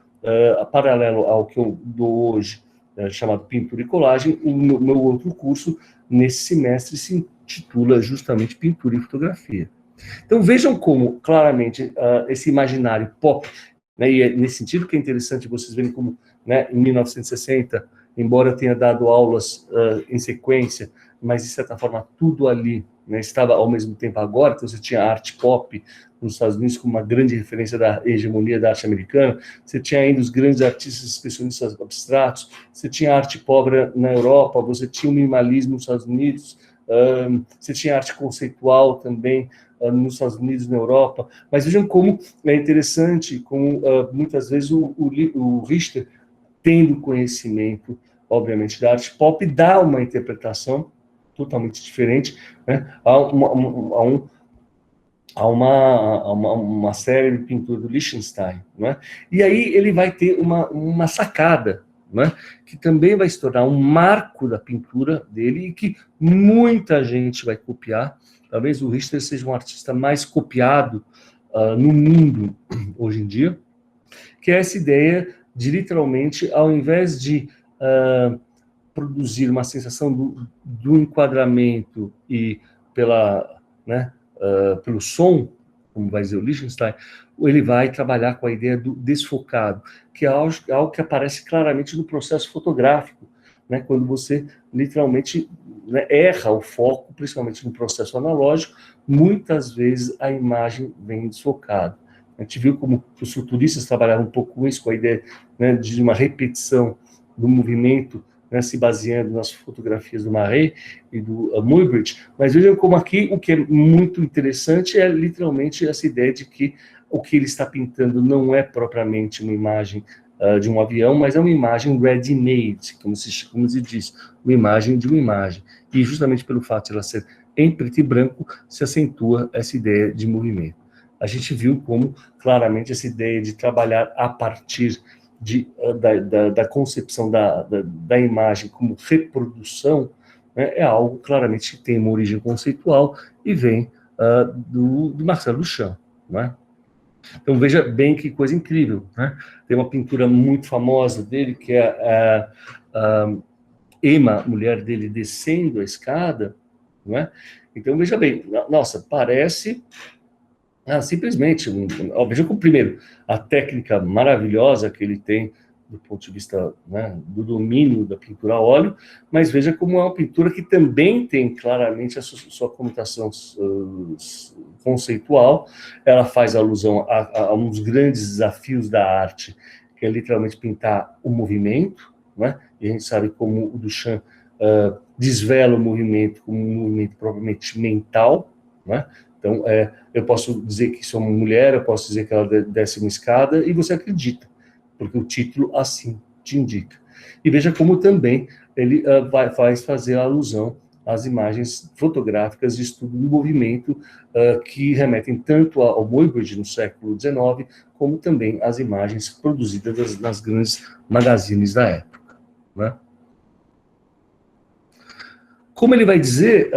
[SPEAKER 1] paralelo ao que eu dou hoje, chamado Pintura e Colagem. O meu outro curso, nesse semestre, se intitula justamente Pintura e Fotografia. Então vejam como, claramente, esse imaginário pop, né, e é nesse sentido que é interessante vocês verem como, né, em 1960, embora eu tenha dado aulas em sequência, mas, de certa forma, tudo ali, né, estava ao mesmo tempo agora. Então você tinha arte pop nos Estados Unidos como uma grande referência da hegemonia da arte americana, você tinha ainda os grandes artistas expressionistas abstratos, você tinha arte pobre na Europa, você tinha o minimalismo nos Estados Unidos, você tinha arte conceitual também nos Estados Unidos e na Europa. Mas vejam como é interessante, como muitas vezes o Richter, tendo conhecimento, obviamente, da arte pop, dá uma interpretação totalmente diferente, né, a uma série de pintura do Lichtenstein, né? E aí ele vai ter uma sacada, né, que também vai se tornar um marco da pintura dele e que muita gente vai copiar. Talvez o Richter seja um artista mais copiado no mundo hoje em dia, que é essa ideia de, literalmente, ao invés de produzir uma sensação do enquadramento e pelo som, como vai dizer o Lichtenstein, ele vai trabalhar com a ideia do desfocado, que é algo que aparece claramente no processo fotográfico, né, quando você literalmente, né, erra o foco, principalmente no processo analógico, muitas vezes a imagem vem desfocada. A gente viu como os futuristas trabalharam um pouco com isso, com a ideia, né, de uma repetição do movimento, né, se baseando nas fotografias do Marais e do Muybridge. Mas vejam como aqui o que é muito interessante é literalmente essa ideia de que o que ele está pintando não é propriamente uma imagem de um avião, mas é uma imagem ready-made, como se diz, uma imagem de uma imagem. E justamente pelo fato de ela ser em preto e branco, se acentua essa ideia de movimento. A gente viu como, claramente, essa ideia de trabalhar a partir da concepção da imagem como reprodução, né, é algo claramente que tem uma origem conceitual e vem do Marcel Duchamp, né? Então veja bem que coisa incrível, né? Tem uma pintura muito famosa dele, que é a Emma, mulher dele, descendo a escada, não é? Então veja bem, nossa, parece simplesmente, veja como, primeiro, a técnica maravilhosa que ele tem do ponto de vista, né, do domínio da pintura a óleo, mas veja como é uma pintura que também tem claramente a sua conotação conceitual. Ela faz alusão a um dos grandes desafios da arte, que é literalmente pintar o movimento, né? E a gente sabe como o Duchamp desvela o movimento como um movimento propriamente mental, né? Então, eu posso dizer que sou uma mulher, eu posso dizer que ela desce uma escada, e você acredita, porque o título assim te indica. E veja como também ele vai fazer alusão às imagens fotográficas de estudo do movimento, que remetem tanto ao Muybridge no século XIX, como também às imagens produzidas nas grandes magazines da época, né? Como ele vai dizer,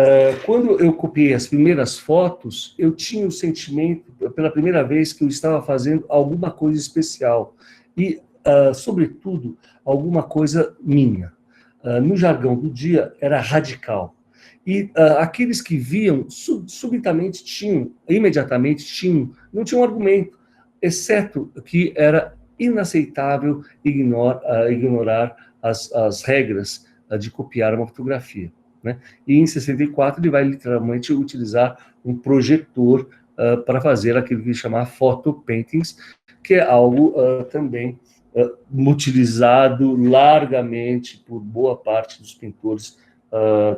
[SPEAKER 1] quando eu copiei as primeiras fotos, eu tinha o sentimento, pela primeira vez, que eu estava fazendo alguma coisa especial. E, sobretudo, alguma coisa minha. No jargão do dia, era radical. E aqueles que viam, subitamente imediatamente tinham, não tinham argumento, exceto que era inaceitável ignorar as regras de copiar uma fotografia, né? E em 64 ele vai literalmente utilizar um projetor para fazer aquilo que ele chama photo paintings, que é algo também utilizado largamente por boa parte dos pintores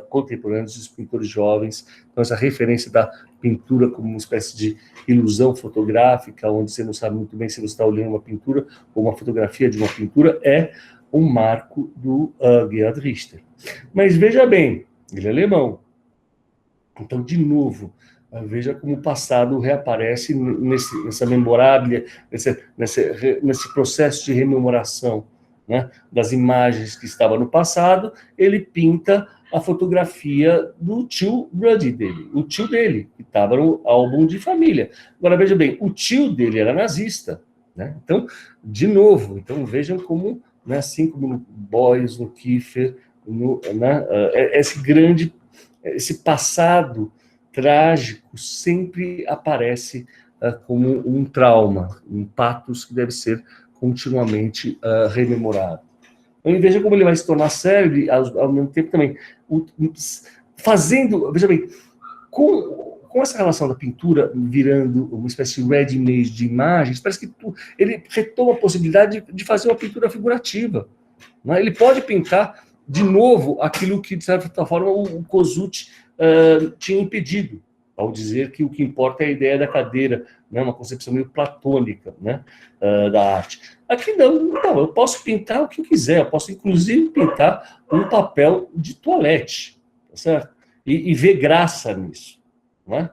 [SPEAKER 1] contemporâneos, dos pintores jovens. Então essa referência da pintura como uma espécie de ilusão fotográfica, onde você não sabe muito bem se você está olhando uma pintura ou uma fotografia de uma pintura, é um marco do Gerhard Richter. Mas veja bem, ele é alemão. Então, de novo, veja como o passado reaparece nessa memoráblia, nesse processo de rememoração, né, das imagens que estavam no passado. Ele pinta a fotografia do tio Ruddy dele, o tio dele, que estava no álbum de família. Agora, veja bem, o tio dele era nazista, né? Então, de novo, então vejam como, né, assim como no Beuys, no Kiefer, esse passado trágico sempre aparece como um trauma, um pathos que deve ser continuamente rememorado. Então, veja como ele vai se tornar célebre, ao mesmo tempo também, veja bem, com essa relação da pintura virando uma espécie de ready-made de imagens, parece que ele retoma a possibilidade de fazer uma pintura figurativa, né? Ele pode pintar de novo aquilo que, de certa forma, o Kosuth tinha impedido, ao dizer que o que importa é a ideia da cadeira, né? Uma concepção meio platônica, né? Da arte. Aqui não, eu posso pintar o que eu quiser, eu posso inclusive pintar um papel de toalete, tá certo? E ver graça nisso, não é?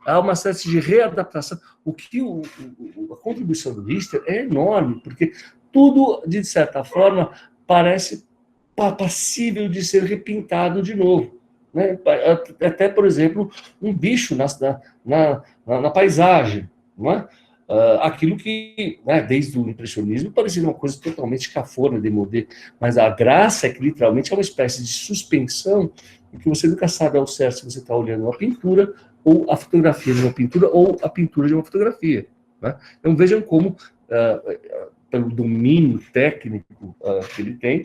[SPEAKER 1] Há uma espécie de readaptação. A contribuição do Richter é enorme, porque tudo, de certa forma, parece passível de ser repintado de novo, né? Até, por exemplo, um bicho na paisagem, não é? Aquilo que, né, desde o impressionismo, parecia uma coisa totalmente cafona, démodé, mas a graça é que, literalmente, é uma espécie de suspensão em que você nunca sabe ao certo se você está olhando uma pintura, ou a fotografia de uma pintura, ou a pintura de uma fotografia, né? Então, vejam como, pelo domínio técnico que ele tem,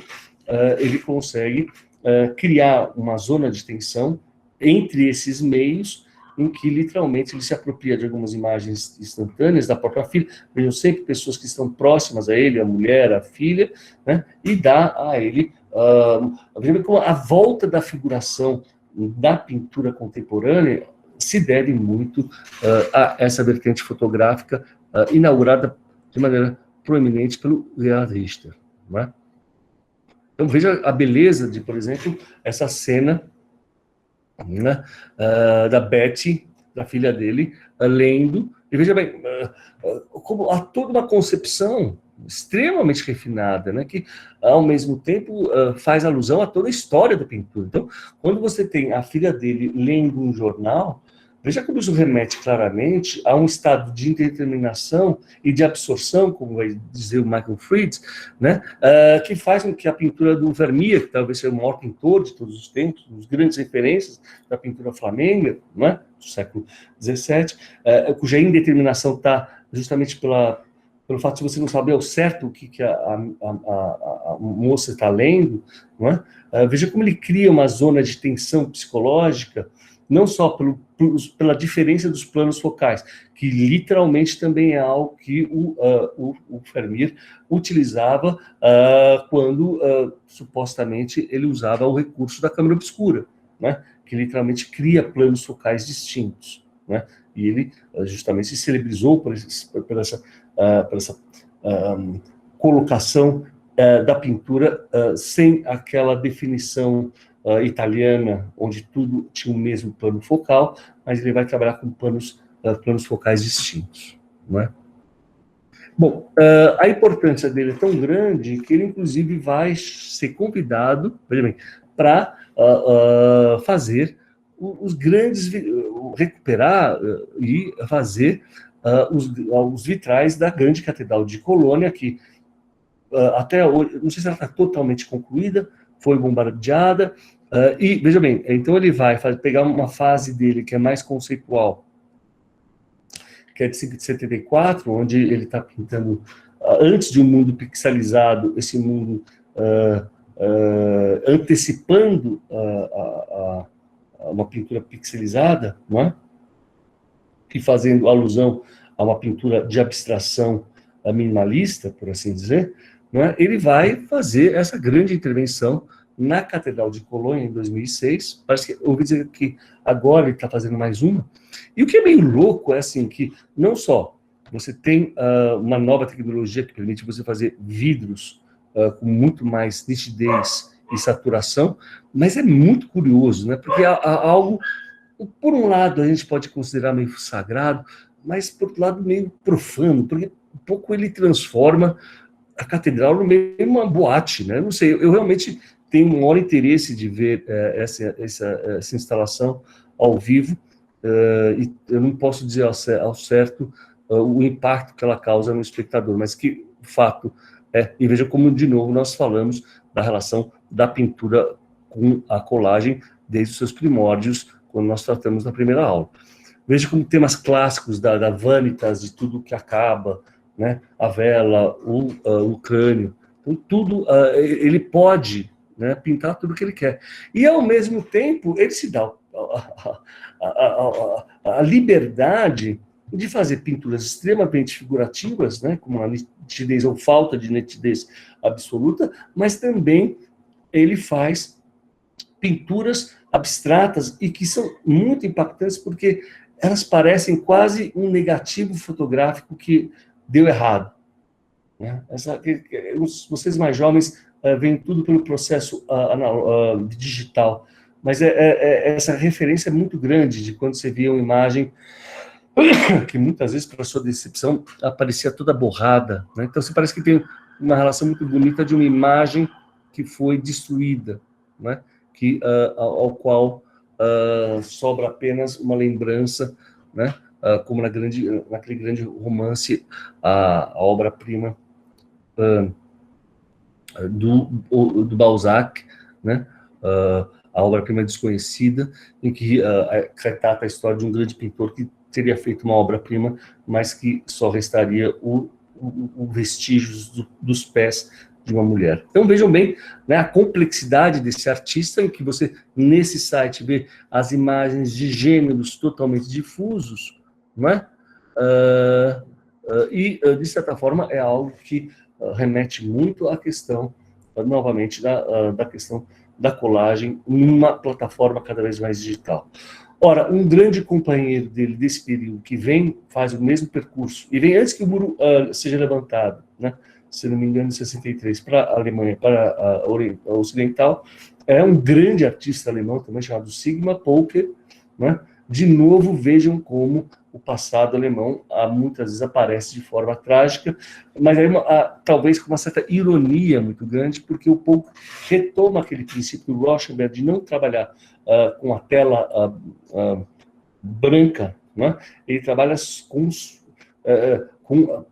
[SPEAKER 1] ele consegue criar uma zona de tensão entre esses meios, em que literalmente ele se apropria de algumas imagens instantâneas da própria filha. Vejam sempre pessoas que estão próximas a ele, a mulher, a filha, né, e dá a ele a volta da figuração da pintura contemporânea se deve muito a essa vertente fotográfica inaugurada de maneira proeminente pelo Gerhard Richter, não é? Então veja a beleza de, por exemplo, essa cena, né, da Betty, da filha dele, lendo, e veja bem, como há toda uma concepção, extremamente refinada, né, que, ao mesmo tempo, faz alusão a toda a história da pintura. Então, quando você tem a filha dele lendo um jornal, veja como isso remete claramente a um estado de indeterminação e de absorção, como vai dizer o Michael Fried, né, que faz com que a pintura do Vermeer, que talvez seja o maior pintor de todos os tempos, uma das grandes referências da pintura flamenga, né, do século XVII, cuja indeterminação está justamente pelo fato de você não saber ao certo o que a moça está lendo, não é? Veja como ele cria uma zona de tensão psicológica, não só pela diferença dos planos focais, que literalmente também é algo que o Vermeer utilizava quando supostamente ele usava o recurso da câmera obscura, né? Que literalmente cria planos focais distintos, né? E ele justamente se celebrizou por essa colocação da pintura sem aquela definição italiana, onde tudo tinha o mesmo plano focal, mas ele vai trabalhar com planos focais distintos, não é? Bom, a importância dele é tão grande que ele, inclusive, vai ser convidado, veja bem, para fazer os grandes, recuperar e fazer os vitrais da grande catedral de Colônia, que até hoje, não sei se ela está totalmente concluída, foi bombardeada, e, veja bem, então ele vai pegar uma fase dele que é mais conceitual, que é de 74, onde ele está pintando, antes de um mundo pixelizado, esse mundo antecipando uma pintura pixelizada, não é? E fazendo alusão a uma pintura de abstração minimalista, por assim dizer, não é? Ele vai fazer essa grande intervenção na Catedral de Colônia, em 2006. Parece que ouvi dizer que agora ele está fazendo mais uma. E o que é meio louco é assim, que não só você tem uma nova tecnologia que permite você fazer vidros com muito mais nitidez e saturação, mas é muito curioso, né? Porque há algo, por um lado, a gente pode considerar meio sagrado, mas, por outro lado, meio profano, porque um pouco ele transforma a catedral no meio de uma boate, né? Não sei, eu realmente tenho um maior interesse de ver essa instalação ao vivo, e eu não posso dizer ao certo o impacto que ela causa no espectador, mas que o fato e veja como, de novo, nós falamos da relação da pintura com a colagem desde os seus primórdios, quando nós tratamos na primeira aula. Veja como temas clássicos da Vanitas, de tudo que acaba, né? A vela, o crânio, então, tudo, ele pode, né, pintar tudo que ele quer. E, ao mesmo tempo, ele se dá a liberdade de fazer pinturas extremamente figurativas, né, com uma nitidez ou falta de nitidez absoluta, mas também ele faz pinturas abstratas e que são muito impactantes porque elas parecem quase um negativo fotográfico que deu errado, né? Vocês mais jovens veem tudo pelo processo digital, mas essa referência é muito grande de quando você via uma imagem que muitas vezes, para sua decepção, aparecia toda borrada, né? Então, você parece que tem uma relação muito bonita de uma imagem que foi destruída, né? Ao qual sobra apenas uma lembrança, né? Como naquele grande romance, a obra-prima do Balzac, né? A obra-prima desconhecida, em que retrata a história de um grande pintor que teria feito uma obra-prima, mas que só restaria o vestígios dos pés de uma mulher. Então, vejam bem, né, a complexidade desse artista, em que você, nesse site, vê as imagens de gêneros totalmente difusos, não é? E, de certa forma, é algo que remete muito à questão, novamente, da questão da colagem numa plataforma cada vez mais digital. Ora, um grande companheiro dele desse período, que faz o mesmo percurso, e vem antes que o muro seja levantado, né? Se não me engano, em 63, para a Alemanha, para a Ocidental, é um grande artista alemão, também chamado Sigmar Polke, né? De novo, vejam como o passado alemão muitas vezes aparece de forma trágica, mas aí talvez com uma certa ironia muito grande, porque o Poe retoma aquele princípio do Rauschenberg de não trabalhar com a tela branca, né? Ele trabalha com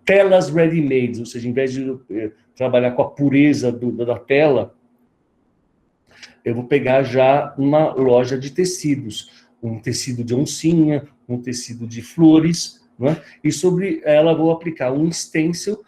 [SPEAKER 1] telas ready-made, ou seja, em vez de trabalhar com a pureza da tela, eu vou pegar já uma loja de tecidos, um tecido de oncinha, um tecido de flores, né? E sobre ela vou aplicar um stencil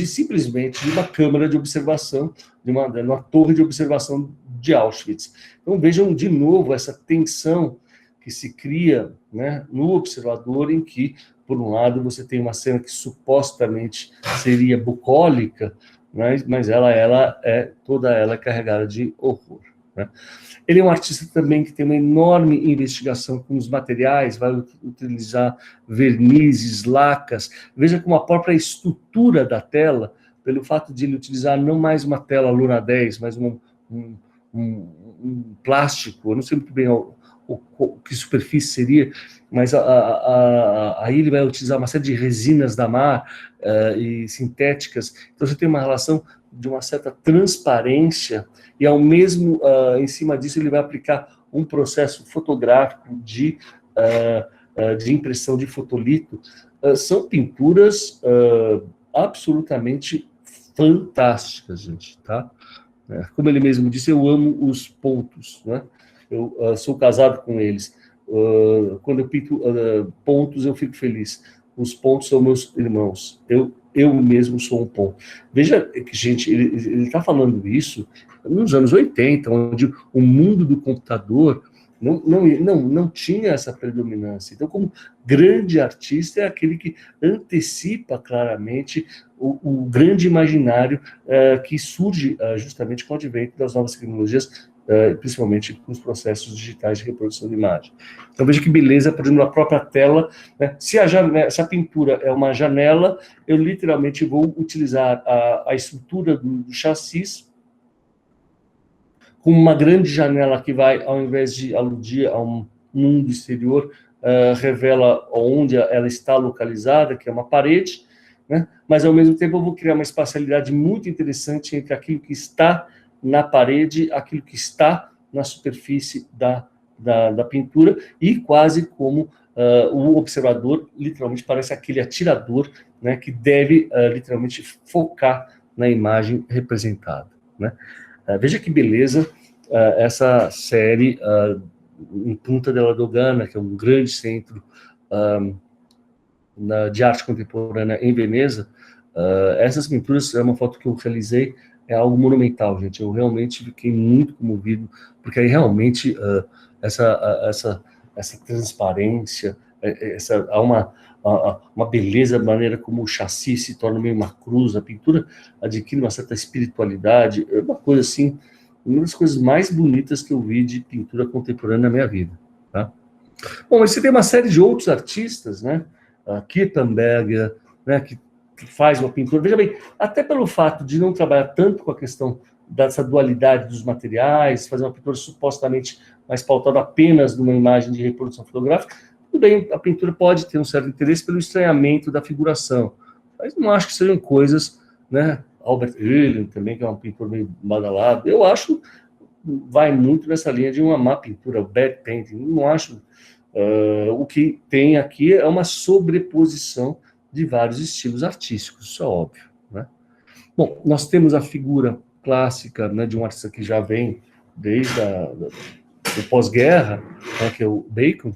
[SPEAKER 1] simplesmente de uma câmara de observação, de uma torre de observação de Auschwitz. Então vejam de novo essa tensão que se cria, né, no observador, em que, por um lado, você tem uma cena que supostamente seria bucólica, né, mas toda ela é carregada de horror, né? Ele é um artista também que tem uma enorme investigação com os materiais, vai utilizar vernizes, lacas. Veja como a própria estrutura da tela, pelo fato de ele utilizar não mais uma tela Luna 10, mas um plástico, eu não sei muito bem que superfície seria, mas aí ele vai utilizar uma série de resinas da mar e sintéticas. Então você tem uma relação de uma certa transparência e ao mesmo, em cima disso, ele vai aplicar um processo fotográfico de impressão de fotolito. São pinturas absolutamente fantásticas, gente, tá? Como ele mesmo disse, eu amo os pontos, né? Eu sou casado com eles. Quando eu pinto pontos, eu fico feliz. Os pontos são meus irmãos. Eu mesmo sou um ponto. Veja que, gente, ele está falando isso nos anos 80, onde o mundo do computador não tinha essa predominância. Então, como grande artista, é aquele que antecipa claramente o grande imaginário que surge justamente com o advento das novas tecnologias, principalmente com os processos digitais de reprodução de imagem. Então, veja que beleza, por exemplo, a própria tela, né? Se a pintura é uma janela, eu literalmente vou utilizar a estrutura do chassis com uma grande janela que vai, ao invés de aludir a um mundo exterior, revela onde ela está localizada, que é uma parede, né? Mas, ao mesmo tempo, eu vou criar uma espacialidade muito interessante entre aquilo que está na parede, aquilo que está na superfície da pintura, e quase como o observador, literalmente, parece aquele atirador, né, que deve, literalmente, focar na imagem representada, né? Veja que beleza essa série em Punta della Dogana, que é um grande centro de arte contemporânea em Veneza. Essas pinturas, é uma foto que eu realizei, é algo monumental, gente. Eu realmente fiquei muito comovido, porque aí realmente essa transparência, há uma beleza, a maneira como o chassi se torna meio uma cruz, a pintura adquire uma certa espiritualidade, é uma coisa assim, uma das coisas mais bonitas que eu vi de pintura contemporânea na minha vida, tá? Bom, mas você tem uma série de outros artistas, né? Kippenberger, né, que faz uma pintura, veja bem, até pelo fato de não trabalhar tanto com a questão dessa dualidade dos materiais, fazer uma pintura supostamente mais pautada apenas numa imagem de reprodução fotográfica, tudo bem, a pintura pode ter um certo interesse pelo estranhamento da figuração, mas não acho que sejam coisas, né? Albert Oehlen também, que é um pintor meio badalado, eu acho, vai muito nessa linha de uma má pintura, bad painting, não acho. O que tem aqui é uma sobreposição de vários estilos artísticos, isso é óbvio, né? Bom, nós temos a figura clássica, né, de um artista que já vem desde o pós-guerra, né, que é o Bacon,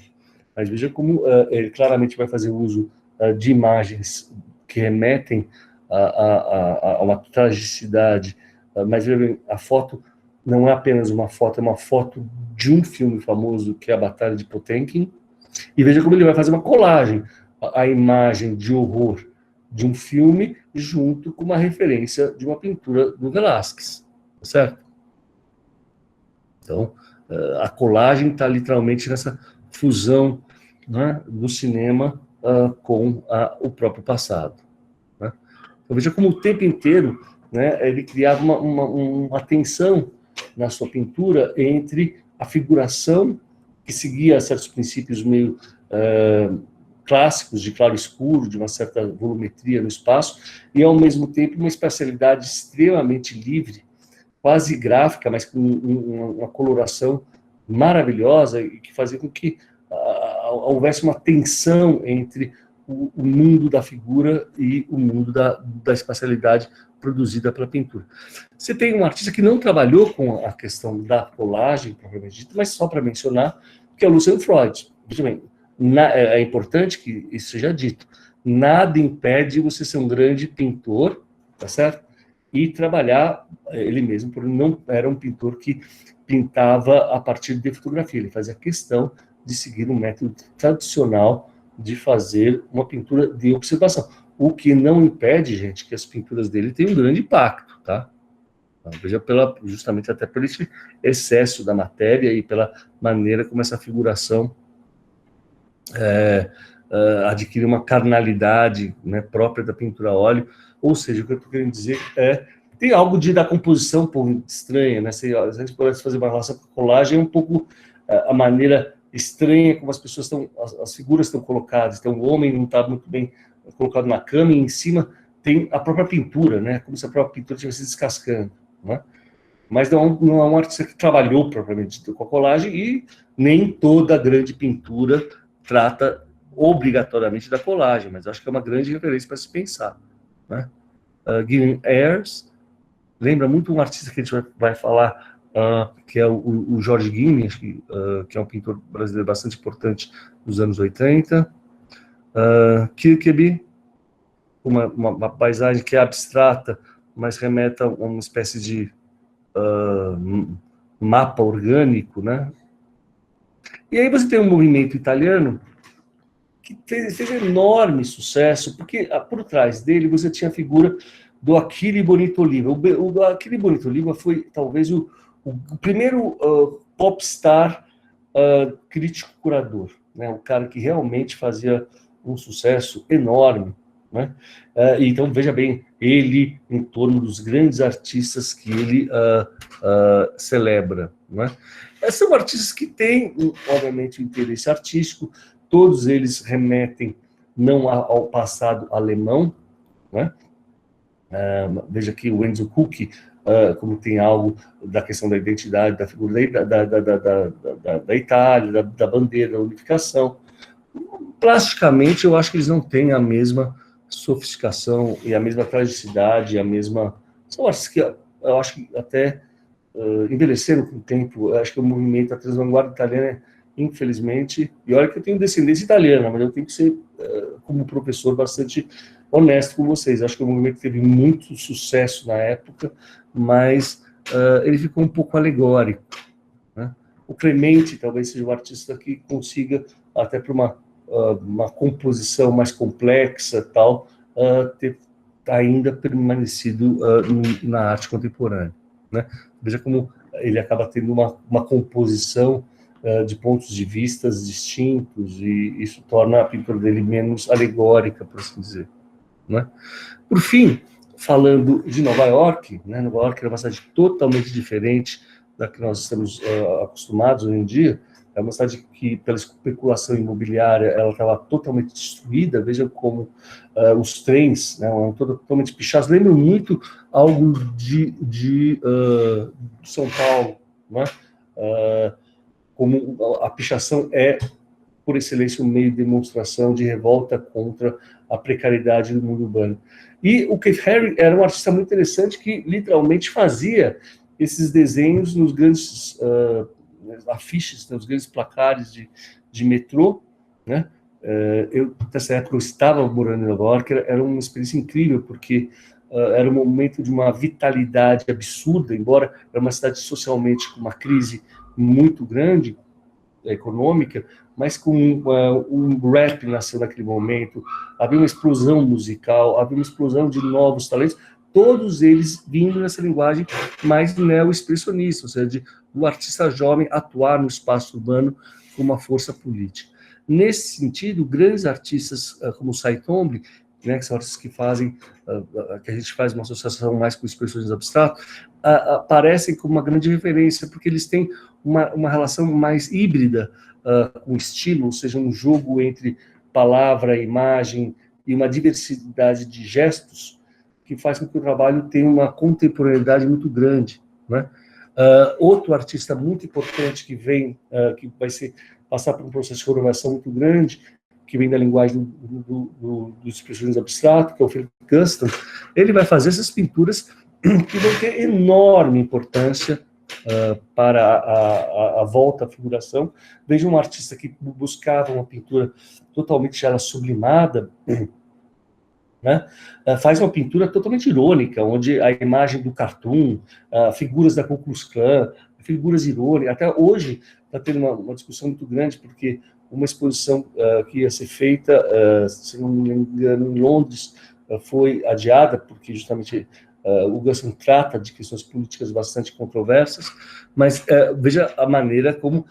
[SPEAKER 1] mas veja como ele claramente vai fazer uso de imagens que remetem a uma tragicidade, mas veja bem, a foto não é apenas uma foto, é uma foto de um filme famoso, que é a Batalha de Potemkin, e veja como ele vai fazer uma colagem, a imagem de horror de um filme junto com uma referência de uma pintura do Velázquez, certo? Então, a colagem está literalmente nessa fusão, né, do cinema com o próprio passado, né? Então, veja como o tempo inteiro, né, ele criava uma tensão na sua pintura entre a figuração, que seguia certos princípios meio clássicos de claro escuro, de uma certa volumetria no espaço, e ao mesmo tempo uma espacialidade extremamente livre, quase gráfica, mas com uma coloração maravilhosa, e que fazia com que houvesse uma tensão entre o mundo da figura e o mundo da espacialidade produzida pela pintura. Você tem um artista que não trabalhou com a questão da colagem, propriamente dita, mas só para mencionar, que é o Lucian Freud. Veja bem, é importante que isso seja dito. Nada impede você ser um grande pintor, tá certo? E trabalhar ele mesmo, porque não era um pintor que pintava a partir de fotografia. Ele fazia questão de seguir um método tradicional de fazer uma pintura de observação. O que não impede, gente, que as pinturas dele tenham um grande impacto, tá? Veja, justamente até por esse excesso da matéria e pela maneira como essa figuração adquire uma carnalidade, né, própria da pintura a óleo. Ou seja, o que eu estou querendo dizer tem algo da composição um pouco estranha, né? Se a gente pudesse fazer uma relação com a colagem, é um pouco a maneira estranha como as pessoas estão, as figuras estão colocadas. Então, o homem não está muito bem colocado na cama, e em cima tem a própria pintura, né? Como se a própria pintura estivesse descascando, né? Mas não é um artista que trabalhou propriamente com a colagem, e nem toda grande pintura trata obrigatoriamente da colagem, mas acho que é uma grande referência para se pensar, né? Gillian Ayres lembra muito um artista que a gente vai falar, que é o Jorge Guimes, que é um pintor brasileiro bastante importante dos anos 80. Kirkeby, uma paisagem que é abstrata, mas remete a uma espécie de mapa orgânico, né? E aí você tem um movimento italiano que fez enorme sucesso, porque por trás dele você tinha a figura do Achille Bonito Oliva. O Achille Bonito Oliva foi talvez o primeiro popstar crítico-curador, né? O cara que realmente fazia um sucesso enorme, né? Então, veja bem, ele em torno dos grandes artistas que ele celebra, né? São artistas que têm, obviamente, um interesse artístico, todos eles remetem não ao passado alemão, né? Veja aqui o Enzo Kucki, como tem algo da questão da identidade, da figura da Itália, da bandeira, da unificação. Plasticamente, eu acho que eles não têm a mesma sofisticação e a mesma tragicidade, a mesma... São artistas que eu acho que até envelheceram com o tempo. Eu acho que o movimento da vanguarda italiana, infelizmente, e olha que eu tenho descendência italiana, mas eu tenho que ser, como professor, bastante honesto com vocês. Acho que o movimento teve muito sucesso na época, mas ele ficou um pouco alegórico, né? O Clemente talvez seja o artista que consiga, até para uma composição mais complexa, tal, ter ainda permanecido na arte contemporânea, né? Veja como ele acaba tendo uma composição de pontos de vista distintos, e isso torna a pintura dele menos alegórica, por assim dizer, né? Por fim, falando de Nova York, né? Nova York era uma cidade totalmente diferente da que nós estamos acostumados hoje em dia. É uma cidade que, pela especulação imobiliária, ela estava totalmente destruída. Veja como os trens, né, eram totalmente pichados. Lembra muito algo de São Paulo, né? Como a pichação é, por excelência, um meio de demonstração de revolta contra a precariedade do mundo urbano. E o Keith Haring era um artista muito interessante que literalmente fazia esses desenhos nos grandes afiches, nos grandes placares de metrô, né? Nessa época, eu estava morando em Nova York, era uma experiência incrível, porque era um momento de uma vitalidade absurda, embora era uma cidade socialmente com uma crise muito grande, econômica, mas com um rap nasceu naquele momento, havia uma explosão musical, havia uma explosão de novos talentos, todos eles vindo nessa linguagem mais neo-expressionista, ou seja, do artista jovem atuar no espaço urbano com uma força política. Nesse sentido, grandes artistas como o Cy Twombly, né, que são artistas que fazem, que a gente faz uma associação mais com expressões abstratas, aparecem como uma grande referência, porque eles têm uma relação mais híbrida com o estilo, ou seja, um jogo entre palavra, imagem e uma diversidade de gestos que faz com que o trabalho tenha uma contemporaneidade muito grande, né? Outro artista muito importante que vem, que vai passar por um processo de coroação muito grande, que vem da linguagem do expressionismo abstrato, que é o Philip Custom, ele vai fazer essas pinturas que vão ter enorme importância para a volta à figuração. Veja um artista que buscava uma pintura totalmente já sublimada, né? Faz uma pintura totalmente irônica, onde a imagem do cartoon, figuras da Ku Klux Klan, figuras irônicas. Até hoje está tendo uma discussão muito grande, porque uma exposição que ia ser feita, se não me engano, em Londres, foi adiada, porque justamente o Guston trata de questões políticas bastante controversas, mas veja a maneira como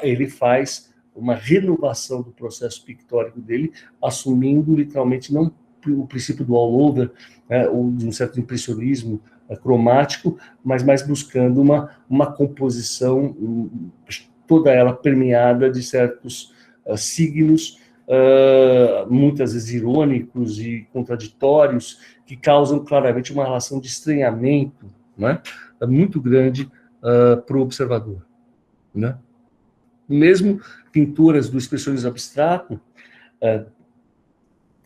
[SPEAKER 1] ele faz uma renovação do processo pictórico dele, assumindo literalmente não o princípio do all over, ou de um certo impressionismo cromático, mas mais buscando uma composição toda ela permeada de certos signos, muitas vezes irônicos e contraditórios, que causam claramente uma relação de estranhamento, né, muito grande para o observador, né? Mesmo pinturas do expressionismo abstrato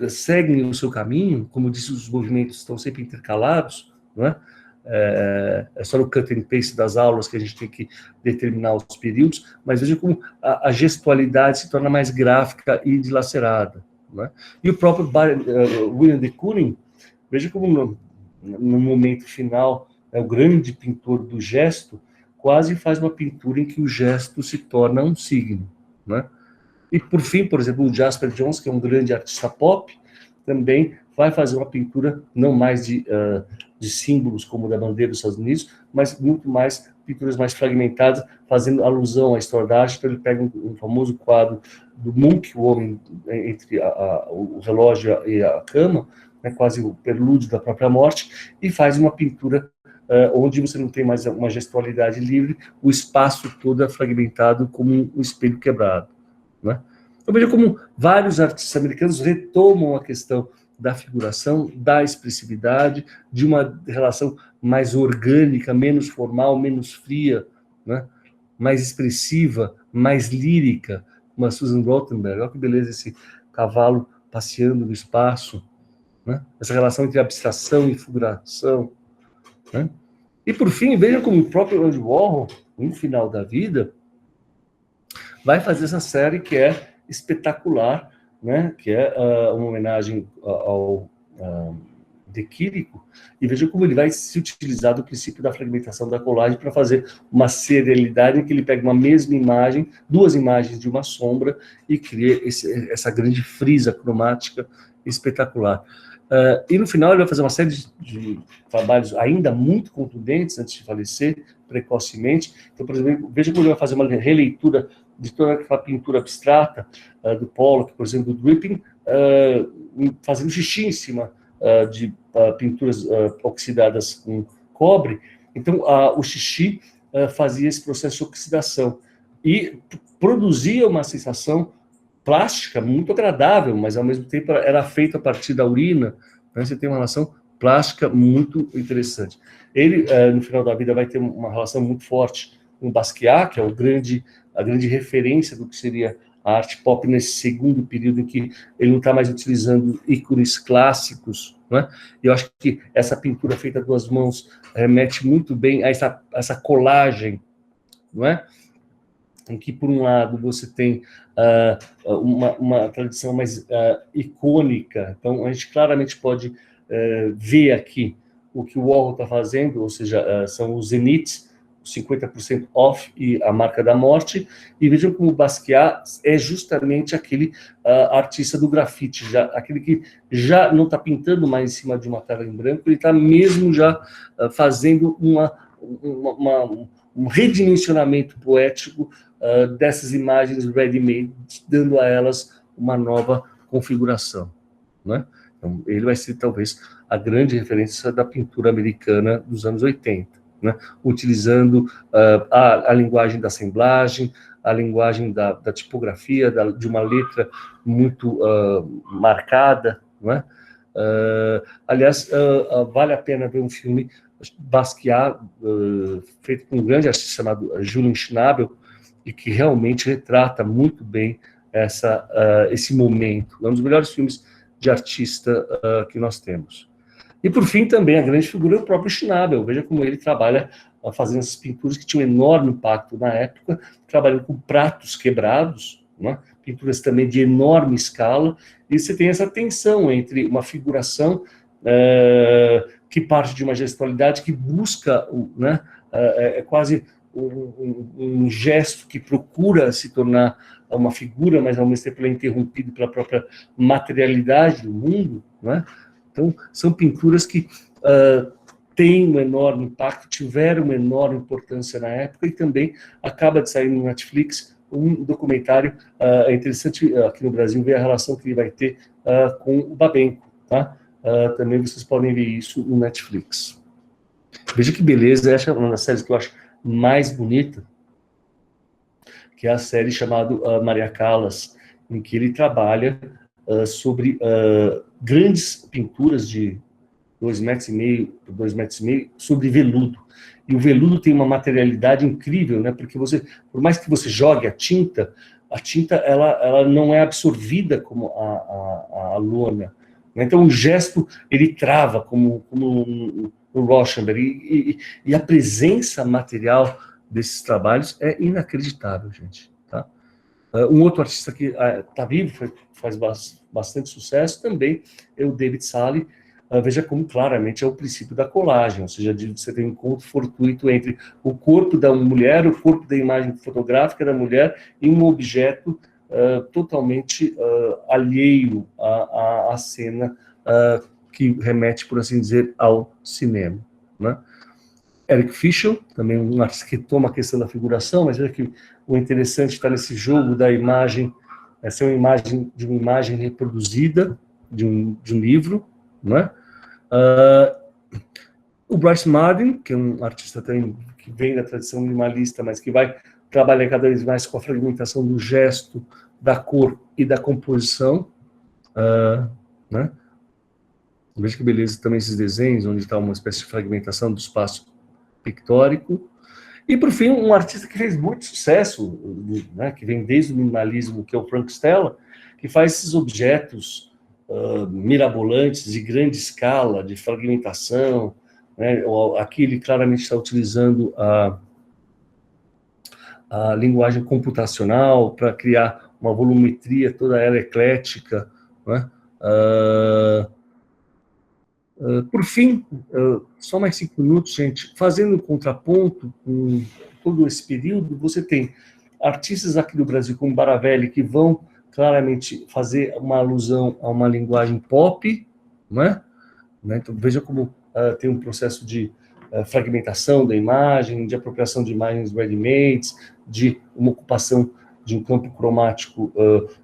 [SPEAKER 1] seguem o seu caminho, como disse, os movimentos estão sempre intercalados, não é? É só no cut and paste das aulas que a gente tem que determinar os períodos, mas veja como a gestualidade se torna mais gráfica e dilacerada, não é? E o próprio William de Kooning, veja como no momento final, o grande pintor do gesto quase faz uma pintura em que o gesto se torna um signo, né? E, por fim, por exemplo, o Jasper Johns, que é um grande artista pop, também vai fazer uma pintura não mais de símbolos como o da bandeira dos Estados Unidos, mas muito mais pinturas mais fragmentadas, fazendo alusão à história da arte. Então ele pega um famoso quadro do Munch, o homem entre o relógio e a cama, né, quase o prelúdio da própria morte, e faz uma pintura onde você não tem mais uma gestualidade livre, o espaço todo é fragmentado como um espelho quebrado, né? Então veja como vários artistas americanos retomam a questão da figuração, da expressividade, de uma relação mais orgânica, menos formal, menos fria, né? Mais expressiva, mais lírica, como a Susan Rothenberg. Olha que beleza esse cavalo passeando no espaço, né? Essa relação entre abstração e figuração, né? E, por fim, veja como o próprio Andy Warhol, no final da vida, vai fazer essa série que é espetacular, né? Que é uma homenagem ao de Quirico, e veja como ele vai se utilizar do princípio da fragmentação da colagem para fazer uma serialidade em que ele pega uma mesma imagem, duas imagens de uma sombra, e cria essa grande frisa cromática espetacular. E no final ele vai fazer uma série de trabalhos ainda muito contundentes antes de falecer, precocemente. Então, por exemplo, veja como ele vai fazer uma releitura de toda aquela pintura abstrata do Pollock, por exemplo, do Dripping, fazendo xixi em cima de pinturas oxidadas com cobre. Então, o xixi fazia esse processo de oxidação e produzia uma sensação plástica muito agradável, mas ao mesmo tempo era feito a partir da urina, né? Você tem uma relação plástica muito interessante. Ele, no final da vida, vai ter uma relação muito forte com Basquiat, que é a grande referência do que seria a arte pop nesse segundo período em que ele não está mais utilizando ícones clássicos, né? E eu acho que essa pintura feita a duas mãos remete muito bem a essa colagem, não é? Em que, por um lado, você tem uma tradição mais icônica. Então, a gente claramente pode ver aqui o que o Warhol está fazendo, ou seja, são os zenites, 50% off e a marca da morte, e vejam como o Basquiat é justamente aquele artista do grafite, aquele que já não está pintando mais em cima de uma tela em branco, ele está mesmo já fazendo um redimensionamento poético dessas imagens ready-made, dando a elas uma nova configuração, né? Então, ele vai ser, talvez, a grande referência da pintura americana dos anos 80, né? Utilizando a linguagem da assemblagem, a linguagem da tipografia, de uma letra muito marcada, não é? Aliás, vale a pena ver um filme Basquiat, feito por um grande artista chamado Julian Schnabel, e que realmente retrata muito bem esse momento. É um dos melhores filmes de artista que nós temos. E, por fim, também a grande figura é o próprio Schnabel. Veja como ele trabalha fazendo essas pinturas que tinham um enorme impacto na época, trabalhando com pratos quebrados, né? Pinturas também de enorme escala, e você tem essa tensão entre uma figuração que parte de uma gestualidade que busca, né, é quase um gesto que procura se tornar uma figura, mas ao mesmo tempo ele é interrompido pela própria materialidade do mundo, né? Então, são pinturas que têm um enorme impacto, tiveram uma enorme importância na época, e também acaba de sair no Netflix um documentário. É interessante aqui no Brasil ver a relação que ele vai ter com o Babenco, tá? Também vocês podem ver isso no Netflix. Veja que beleza, essa é uma das séries que eu acho mais bonita, que é a série chamada Maria Callas, em que ele trabalha sobre grandes pinturas de 2,5 metros por 2,5 metros sobre veludo. E o veludo tem uma materialidade incrível, né? Porque você, por mais que você jogue a tinta ela não é absorvida como a lona. Então o gesto ele trava como o Rauschenberg, e a presença material desses trabalhos é inacreditável, gente. Tá? Um outro artista que está vivo, faz bastante sucesso também, é o David Salle. Veja como claramente é o princípio da colagem, ou seja, você tem um encontro fortuito entre o corpo da mulher, o corpo da imagem fotográfica da mulher, e um objeto totalmente alheio à cena, que remete, por assim dizer, ao cinema, né? Eric Fischl, também um artista que toma a questão da figuração, mas veja que o interessante está nesse jogo da imagem, essa é uma imagem de uma imagem reproduzida de um livro, né? O Bryce Marden, que é um artista também que vem da tradição minimalista, mas que vai trabalhar cada vez mais com a fragmentação do gesto, da cor e da composição, né? Veja que beleza também esses desenhos, onde está uma espécie de fragmentação do espaço pictórico. E, por fim, um artista que fez muito sucesso, né, que vem desde o minimalismo, que é o Frank Stella, que faz esses objetos mirabolantes, de grande escala, de fragmentação, né? Aqui ele claramente está utilizando a linguagem computacional para criar uma volumetria toda ela eclética, né? Por fim, só mais 5 minutos, gente, fazendo um contraponto com todo esse período, você tem artistas aqui do Brasil, como Baravelli, que vão claramente fazer uma alusão a uma linguagem pop, né? Então, veja como tem um processo de fragmentação da imagem, de apropriação de imagens ready-mades, de uma ocupação de um campo cromático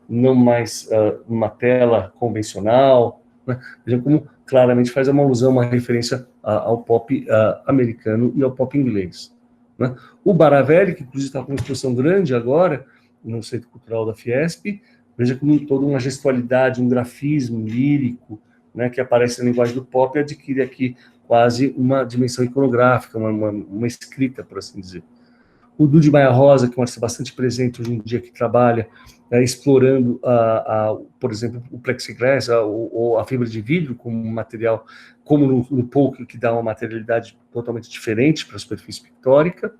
[SPEAKER 1] não mais uma tela convencional, né? Veja como claramente faz uma alusão, uma referência ao pop americano e ao pop inglês, né? O Baravelli, que inclusive está com uma exposição grande agora no Centro Cultural da Fiesp, veja como toda uma gestualidade, um grafismo lírico, né, que aparece na linguagem do pop e adquire aqui quase uma dimensão iconográfica, uma escrita, por assim dizer. O Dude Maia Rosa, que é um artista bastante presente hoje em dia, que trabalha explorando, por exemplo, o plexiglass ou a fibra de vidro como material, como no poke, que dá uma materialidade totalmente diferente para a superfície pictórica.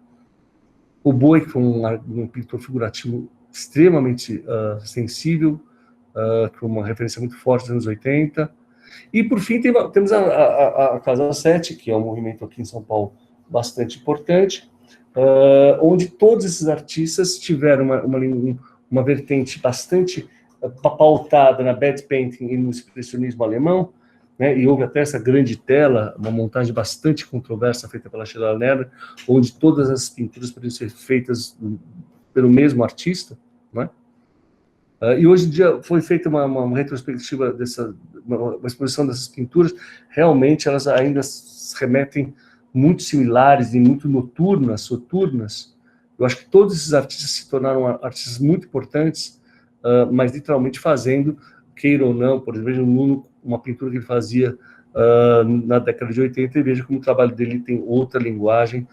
[SPEAKER 1] O Boi, que foi um pintor figurativo extremamente sensível, com uma referência muito forte dos anos 80. E, por fim, temos a Casa 7, que é um movimento aqui em São Paulo bastante importante, onde todos esses artistas tiveram uma vertente bastante pautada na bad painting e no expressionismo alemão, né? E houve até essa grande tela, uma montagem bastante controversa feita pela Sheila Lerner, onde todas as pinturas poderiam ser feitas pelo mesmo artista, né? E hoje em dia foi feita uma retrospectiva uma exposição dessas pinturas. Realmente elas ainda remetem muito similares e muito noturnas, soturnas, Eu acho que todos esses artistas se tornaram artistas muito importantes, mas literalmente fazendo, queira ou não, por exemplo, Nuno, uma pintura que ele fazia na década de 80, e veja como o trabalho dele tem outra linguagem,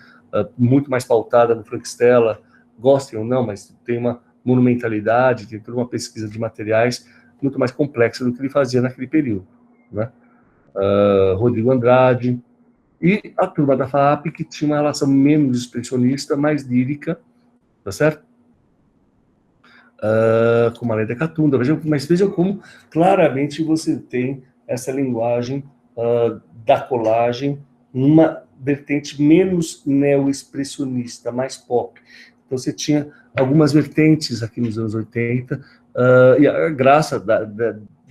[SPEAKER 1] muito mais pautada no Frank Stella, gostem ou não, mas tem uma monumentalidade, tem toda uma pesquisa de materiais muito mais complexa do que ele fazia naquele período, né? Rodrigo Andrade, e a turma da FAAP, que tinha uma relação menos expressionista, mais lírica, tá certo? Com a Lélia Catunda, mas vejam como claramente você tem essa linguagem da colagem, uma vertente menos neo-expressionista, mais pop. Então você tinha algumas vertentes aqui nos anos 80, e a graça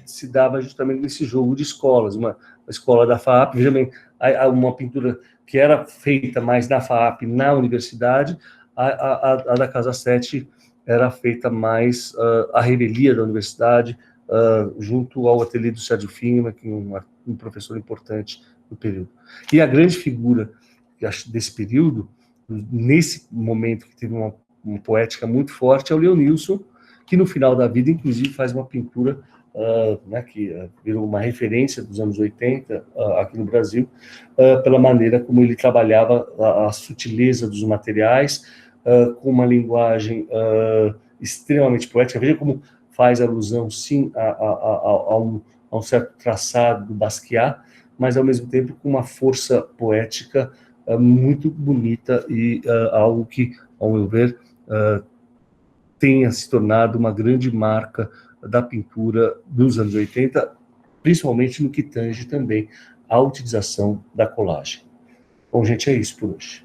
[SPEAKER 1] se dava justamente nesse jogo de escolas, uma escola da FAAP, veja bem, uma pintura que era feita mais na FAAP, na universidade, a da Casa 7 era feita mais a revelia da universidade, junto ao ateliê do Sérgio Finma, que é um professor importante do período. E a grande figura desse período, nesse momento que teve uma poética muito forte, é o Leonilson, que no final da vida, inclusive, faz uma pintura que virou uma referência dos anos 80 aqui no Brasil, pela maneira como ele trabalhava a sutileza dos materiais, com uma linguagem extremamente poética. Veja como faz alusão, sim, a um certo traçado do Basquiat, mas, ao mesmo tempo, com uma força poética muito bonita e algo que, ao meu ver, tenha se tornado uma grande marca da pintura dos anos 80, principalmente no que tange também à utilização da colagem. Bom, gente, é isso por hoje.